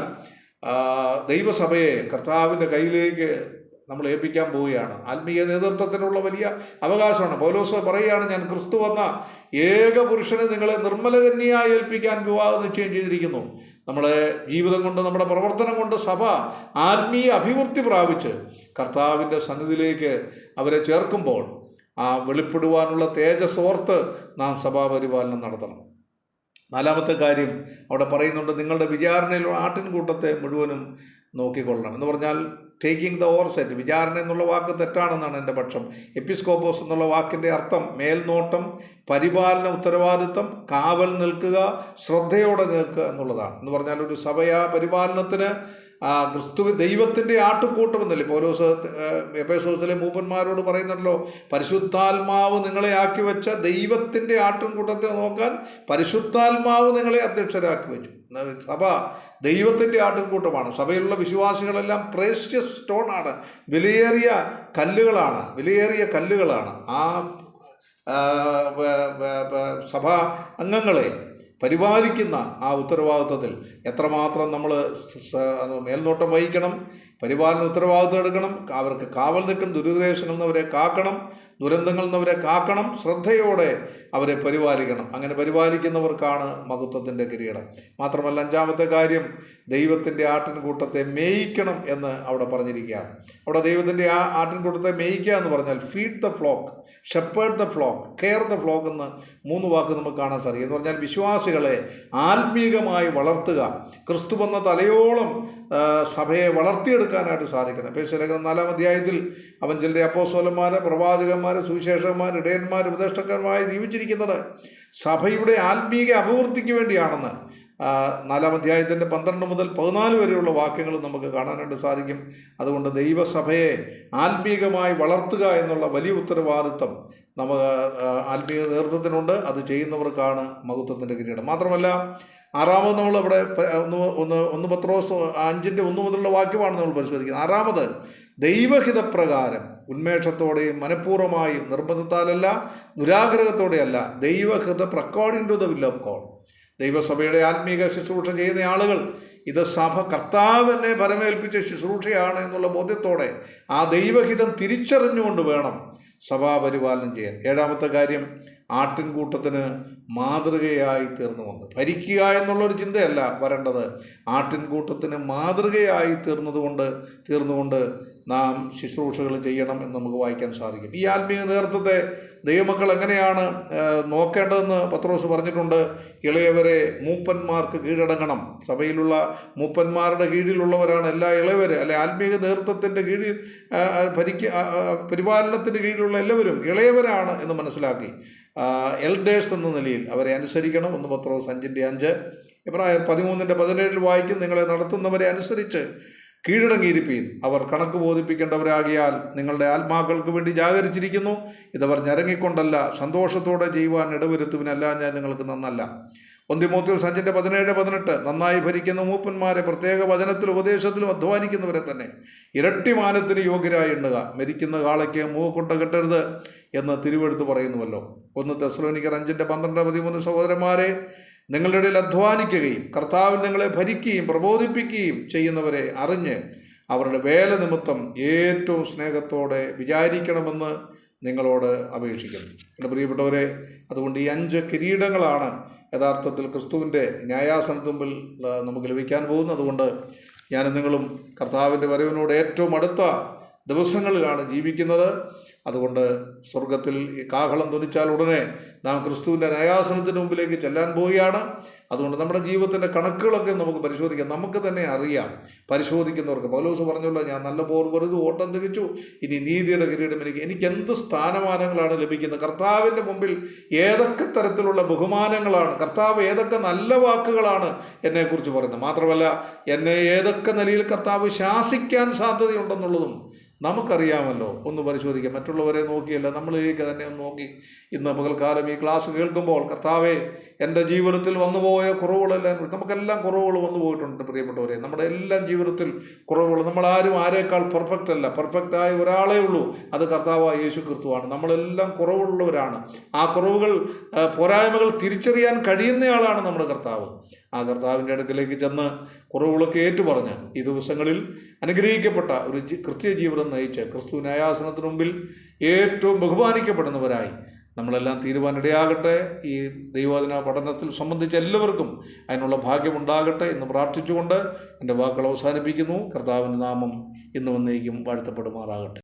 ദൈവസഭയെ കർത്താവിൻ്റെ കയ്യിലേക്ക് നമ്മൾ ഏൽപ്പിക്കാൻ പോവുകയാണ്. ആത്മീയ നേതൃത്വത്തിനുള്ള വലിയ അവകാശമാണ്. പൗലോസ് പറയുകയാണ്, ഞാൻ ക്രിസ്തു വന്ന ഏക പുരുഷനെ നിങ്ങളെ നിർമ്മലകന്യയായി ഏൽപ്പിക്കാൻ വിവാഹം നിശ്ചയം ചെയ്തിരിക്കുന്നു. നമ്മുടെ ജീവിതം കൊണ്ട്, നമ്മുടെ പ്രവർത്തനം കൊണ്ട് സഭ ആത്മീയ അഭിവൃദ്ധി പ്രാപിച്ച് കർത്താവിൻ്റെ സന്നിധിയിലേക്ക് അവരെ ചേർക്കുമ്പോൾ ആ വെളിപ്പെടുവാനുള്ള തേജസ്സോർത്ത് നാം സഭാപരിപാലനം നടത്തണം. 4ാമത്തെ കാര്യം അവിടെ പറയുന്നുണ്ട്, നിങ്ങളുടെ വിചാരണയിലുള്ള ആട്ടിൻകൂട്ടത്തെ മുഴുവനും നോക്കിക്കൊള്ളണം എന്ന് പറഞ്ഞാൽ ടേക്കിംഗ് ദ ഓവർസെറ്റ്. വിചാരണ എന്നുള്ള വാക്ക് തെറ്റാണെന്നാണ് എൻ്റെ പക്ഷം. എപ്പിസ്കോപ്പോസ് എന്നുള്ള വാക്കിൻ്റെ അർത്ഥം മേൽനോട്ടം, പരിപാലന ഉത്തരവാദിത്തം, കാവൽ നിൽക്കുക, ശ്രദ്ധയോടെ നിൽക്കുക എന്നുള്ളതാണ്. എന്ന് പറഞ്ഞാൽ ഒരു സഭയാ പരിപാലനത്തിന് ക്രിസ്തു ദൈവത്തിൻ്റെ ആട്ടുകൂട്ടം എന്നല്ലേ പൗലോസ് എഫേസോസിലെ മൂപ്പന്മാരോട് പറയുന്നുണ്ടല്ലോ, പരിശുദ്ധാത്മാവ് നിങ്ങളെ ആക്കി വെച്ച ദൈവത്തിൻ്റെ ആട്ടിൻകൂട്ടത്തെ നോക്കാൻ പരിശുദ്ധാത്മാവ് നിങ്ങളെ അധ്യക്ഷരാക്കി വെച്ചു. സഭ ദൈവത്തിൻ്റെ ആട്ടിൻകൂട്ടമാണ്. സഭയിലുള്ള വിശ്വാസികളെല്ലാം പ്രേഷ്യസ് സ്റ്റോണാണ്, വിലയേറിയ കല്ലുകളാണ്. ആ സഭാ അംഗങ്ങളെ പരിപാലിക്കുന്ന ആ ഉത്തരവാദിത്വത്തിൽ എത്രമാത്രം നമ്മൾ മേൽനോട്ടം വഹിക്കണം, പരിപാലന ഉത്തരവാദിത്വം എടുക്കണം, അവർക്ക് കാവൽ നിൽക്കണം, ദുരുദ്ദേശങ്ങളിൽ നിന്നവരെ കാക്കണം, ദുരന്തങ്ങളിൽ നിന്നവരെ കാക്കണം, ശ്രദ്ധയോടെ അവരെ പരിപാലിക്കണം. അങ്ങനെ പരിപാലിക്കുന്നവർക്കാണ് മഹത്വത്തിൻ്റെ കിരീടം. മാത്രമല്ല, അഞ്ചാമത്തെ കാര്യം, ദൈവത്തിൻ്റെ ആട്ടിൻകൂട്ടത്തെ മേയിക്കണം എന്ന് അവിടെ പറഞ്ഞിരിക്കുകയാണ്. അവിടെ ദൈവത്തിൻ്റെ ആ ആട്ടിൻകൂട്ടത്തെ മേയിക്കുക എന്ന് പറഞ്ഞാൽ feed the flock, shepherd the flock, care the flock എന്ന് 3 വാക്ക് നമുക്ക് കാണാൻ സാധിക്കും. എന്ന് പറഞ്ഞാൽ വിശ്വാസികളെ ആത്മീകമായി വളർത്തുക, ക്രിസ്തു വന്ന തലയോളം സഭയെ വളർത്തിയെടുക്കാനായിട്ട് സാധിക്കണം. എഫേസ്യലേഖനം 4-ാം അധ്യായത്തിൽ അവൻ ചിലരെ അപ്പോസ്തലന്മാരെ, പ്രവാചകന്മാരെ, സുവിശേഷകന്മാർ, ഇടയന്മാർ, ഉപദേഷ്ടാക്കന്മാരായി നിയമിച്ചിരിക്കുന്നത് സഭയുടെ ആത്മീക അഭിവൃദ്ധിക്ക് വേണ്ടിയാണെന്ന് 4-ാം അധ്യായത്തിൻ്റെ 12 മുതൽ 14 വരെയുള്ള വാക്യങ്ങൾ നമുക്ക് കാണാനായിട്ട് സാധിക്കും. അതുകൊണ്ട് ദൈവസഭയെ ആത്മീകമായി വളർത്തുക എന്നുള്ള വലിയ ഉത്തരവാദിത്വം നമുക്ക് ആത്മീയ നേതൃത്വത്തിനുണ്ട്. അത് ചെയ്യുന്നവർക്കാണ് മഹത്വത്തിൻ്റെ കിരീടം. മാത്രമല്ല, 6ാമത് നമ്മൾ അവിടെ 1 പത്രോസ് 5:1 മുതലുള്ള വാക്യമാണ് നമ്മൾ പരിശോധിക്കുന്നത്. 6ാമത്, ദൈവഹിതപ്രകാരം ഉന്മേഷത്തോടെയും മനഃപൂർവ്വമായും നിർബന്ധത്താലല്ല, ദുരാഗ്രഹത്തോടെയല്ല, ദൈവഹിത according to the will of God. ദൈവസഭയുടെ ആത്മീക ശുശ്രൂഷ ചെയ്യുന്ന ആളുകൾ ഇത് സഭ കർത്താവിനെ ഫലമേൽപ്പിച്ച ശുശ്രൂഷയാണ് എന്നുള്ള ബോധ്യത്തോടെ ആ ദൈവഹിതം തിരിച്ചറിഞ്ഞുകൊണ്ട് വേണം സഭാപരിപാലനം ചെയ്യാൻ. 7ാമത്തെ കാര്യം, ആട്ടിൻകൂട്ടത്തിന് മാതൃകയായി തീർന്നുകൊണ്ട്. ഭരിക്കുക എന്നുള്ളൊരു ചിന്തയല്ല വരേണ്ടത്, ആട്ടിൻകൂട്ടത്തിന് മാതൃകയായി തീർന്നുകൊണ്ട് നാം ശുശ്രൂഷകൾ ചെയ്യണം എന്ന് നമുക്ക് വായിക്കാൻ സാധിക്കും. ഈ ആത്മീയ നേതൃത്വത്തെ ദൈവമക്കൾ എങ്ങനെയാണ് നോക്കേണ്ടതെന്ന് പത്രോസ് പറഞ്ഞിട്ടുണ്ട്. ഇളയവരെ മൂപ്പന്മാർക്ക് കീഴടങ്ങണം. സഭയിലുള്ള മൂപ്പന്മാരുടെ കീഴിലുള്ളവരാണ് എല്ലാ ഇളയവർ, അല്ലെ ആത്മീയ നേതൃത്വത്തിൻ്റെ കീഴിൽ പരിപാലനത്തിൻ്റെ കീഴിലുള്ള എല്ലാവരും ഇളയവരാണ് എന്ന് മനസ്സിലാക്കി എൽഡേഴ്സ് എന്ന നിലയിൽ അവരെ അനുസരിക്കണം. 1 പത്രോസ് 5:5. എബ്രായർ 13:17 വായിക്കും, നിങ്ങളെ നടത്തുന്നവരെ അനുസരിച്ച് കീഴടങ്ങിയിരിപ്പീൻ, അവർ കണക്ക് ബോധിപ്പിക്കേണ്ടവരാകിയാൽ നിങ്ങളുടെ ആത്മാക്കൾക്ക് വേണ്ടി ജാഗരിച്ചിരിക്കുന്നു. ഇതവർ ഞരങ്ങിക്കൊണ്ടല്ല, സന്തോഷത്തോടെ ചെയ്യുവാൻ ഇടവരുത്തുവിനല്ല, ഞാൻ നിങ്ങൾക്ക് നന്നല്ല. 1 തിമോഥെയോസ് 5:17-18. നന്നായി ഭരിക്കുന്ന മൂപ്പന്മാരെ, പ്രത്യേക വചനത്തിലും ഉപദേശത്തിലും അധ്വാനിക്കുന്നവരെ തന്നെ ഇരട്ടി മാനത്തിന് യോഗ്യരായി എണ്ണുക. മരിക്കുന്ന കാളയ്ക്ക് മൂക്കൊണ്ട കെട്ടരുത് എന്ന് തിരുവെഴുത്ത് പറയുന്നുവല്ലോ. 1 തെസ്സലോനിക്കർ 5:12-13. സഹോദരന്മാരെ, നിങ്ങളുടെ ഇടയിൽ അധ്വാനിക്കുകയും കർത്താവിൽ നിങ്ങളെ ഭരിക്കുകയും പ്രബോധിപ്പിക്കുകയും ചെയ്യുന്നവരെ അറിഞ്ഞ് അവരുടെ വേല നിമിത്തം ഏറ്റവും സ്നേഹത്തോടെ വിചാരിക്കണമെന്ന് നിങ്ങളോട് അപേക്ഷിക്കുന്നു. എൻ്റെ പ്രിയപ്പെട്ടവരെ, അതുകൊണ്ട് ഈ 5 കിരീടങ്ങളാണ് യഥാർത്ഥത്തിൽ ക്രിസ്തുവിൻ്റെ ന്യായാസനത്തിന് മുമ്പിൽ നമുക്ക് ലഭിക്കാൻ പോകുന്നത്. അതുകൊണ്ട് ഞാനും നിങ്ങളും കർത്താവിൻ്റെ വരവിനോട് ഏറ്റവും അടുത്ത ദിവസങ്ങളിലാണ് ജീവിക്കുന്നത്. അതുകൊണ്ട് സ്വർഗത്തിൽ ഈ കാഹളം ധ്വനിച്ചാൽ ഉടനെ നാം ക്രിസ്തുവിൻ്റെ ന്യായാസനത്തിന് മുമ്പിലേക്ക് ചെല്ലാൻ പോവുകയാണ്. അതുകൊണ്ട് നമ്മുടെ ജീവിതത്തിൻ്റെ കണക്കുകളൊക്കെ നമുക്ക് പരിശോധിക്കാം. നമുക്ക് തന്നെ അറിയാം, പരിശോധിക്കുന്നവർക്ക്. പൗലോസ് പറഞ്ഞല്ലോ, ഞാൻ നല്ല പോർ വെറുതെ ഓട്ടം തികച്ചു, ഇനി നീതിയുടെ കിരീടം എനിക്ക് എന്ത് സ്ഥാനമാനങ്ങളാണ് ലഭിക്കുന്നത്, കർത്താവിൻ്റെ മുമ്പിൽ ഏതൊക്കെ തരത്തിലുള്ള ബഹുമാനങ്ങളാണ്, കർത്താവ് ഏതൊക്കെ നല്ല വാക്കുകളാണ് എന്നെക്കുറിച്ച് പറയുന്നത്. മാത്രമല്ല, എന്നെ ഏതൊക്കെ നിലയിൽ കർത്താവ് ശാസിക്കാൻ സാധ്യതയുണ്ടെന്നുള്ളതും നമുക്കറിയാമല്ലോ. ഒന്ന് പരിശോധിക്കാം. മറ്റുള്ളവരെ നോക്കിയല്ല, നമ്മളിലേക്ക് തന്നെ ഒന്ന് നോക്കി. ഇന്ന് പകൽക്കാലം ഈ ക്ലാസ് കേൾക്കുമ്പോൾ, കർത്താവേ, എൻ്റെ ജീവിതത്തിൽ വന്നുപോയ കുറവുകളെല്ലാം, നമുക്കെല്ലാം കുറവുകൾ വന്നു പോയിട്ടുണ്ട് പ്രിയപ്പെട്ടവരെ. നമ്മുടെ എല്ലാം ജീവിതത്തിൽ കുറവുകൾ. നമ്മളാരും ആരേക്കാൾ പെർഫെക്റ്റ് അല്ല. പെർഫെക്റ്റായ ഒരാളേ ഉള്ളൂ, അത് കർത്താവായ യേശു ക്രിസ്തുവാണ്. നമ്മളെല്ലാം കുറവുള്ളവരാണ്. ആ കുറവുകൾ, പോരായ്മകൾ തിരിച്ചറിയാൻ കഴിയുന്നയാളാണ് നമ്മുടെ കർത്താവ്. ആ കർത്താവിൻ്റെ അടുക്കലേക്ക് ചെന്ന് കുറവുകളൊക്കെ ഏറ്റുപറഞ്ഞ് ഈ ദിവസങ്ങളിൽ അനുഗ്രഹിക്കപ്പെട്ട ഒരു ക്രിസ്തീയ ജീവിതം നയിച്ച് ക്രിസ്തു ന്യായാസനത്തിന് മുമ്പിൽ ഏറ്റവും ബഹുമാനിക്കപ്പെടുന്നവരായി നമ്മളെല്ലാം തീരുവാനിടയാകട്ടെ. ഈ ദൈവവചന പഠനത്തിൽ സംബന്ധിച്ച എല്ലാവർക്കും അതിനുള്ള ഭാഗ്യമുണ്ടാകട്ടെ എന്ന് പ്രാർത്ഥിച്ചുകൊണ്ട് എൻ്റെ വാക്കുകൾ അവസാനിപ്പിക്കുന്നു. കർത്താവിൻ്റെ നാമം ഇന്ന് വന്നേക്കും വാഴ്ത്തപ്പെടുമാറാകട്ടെ.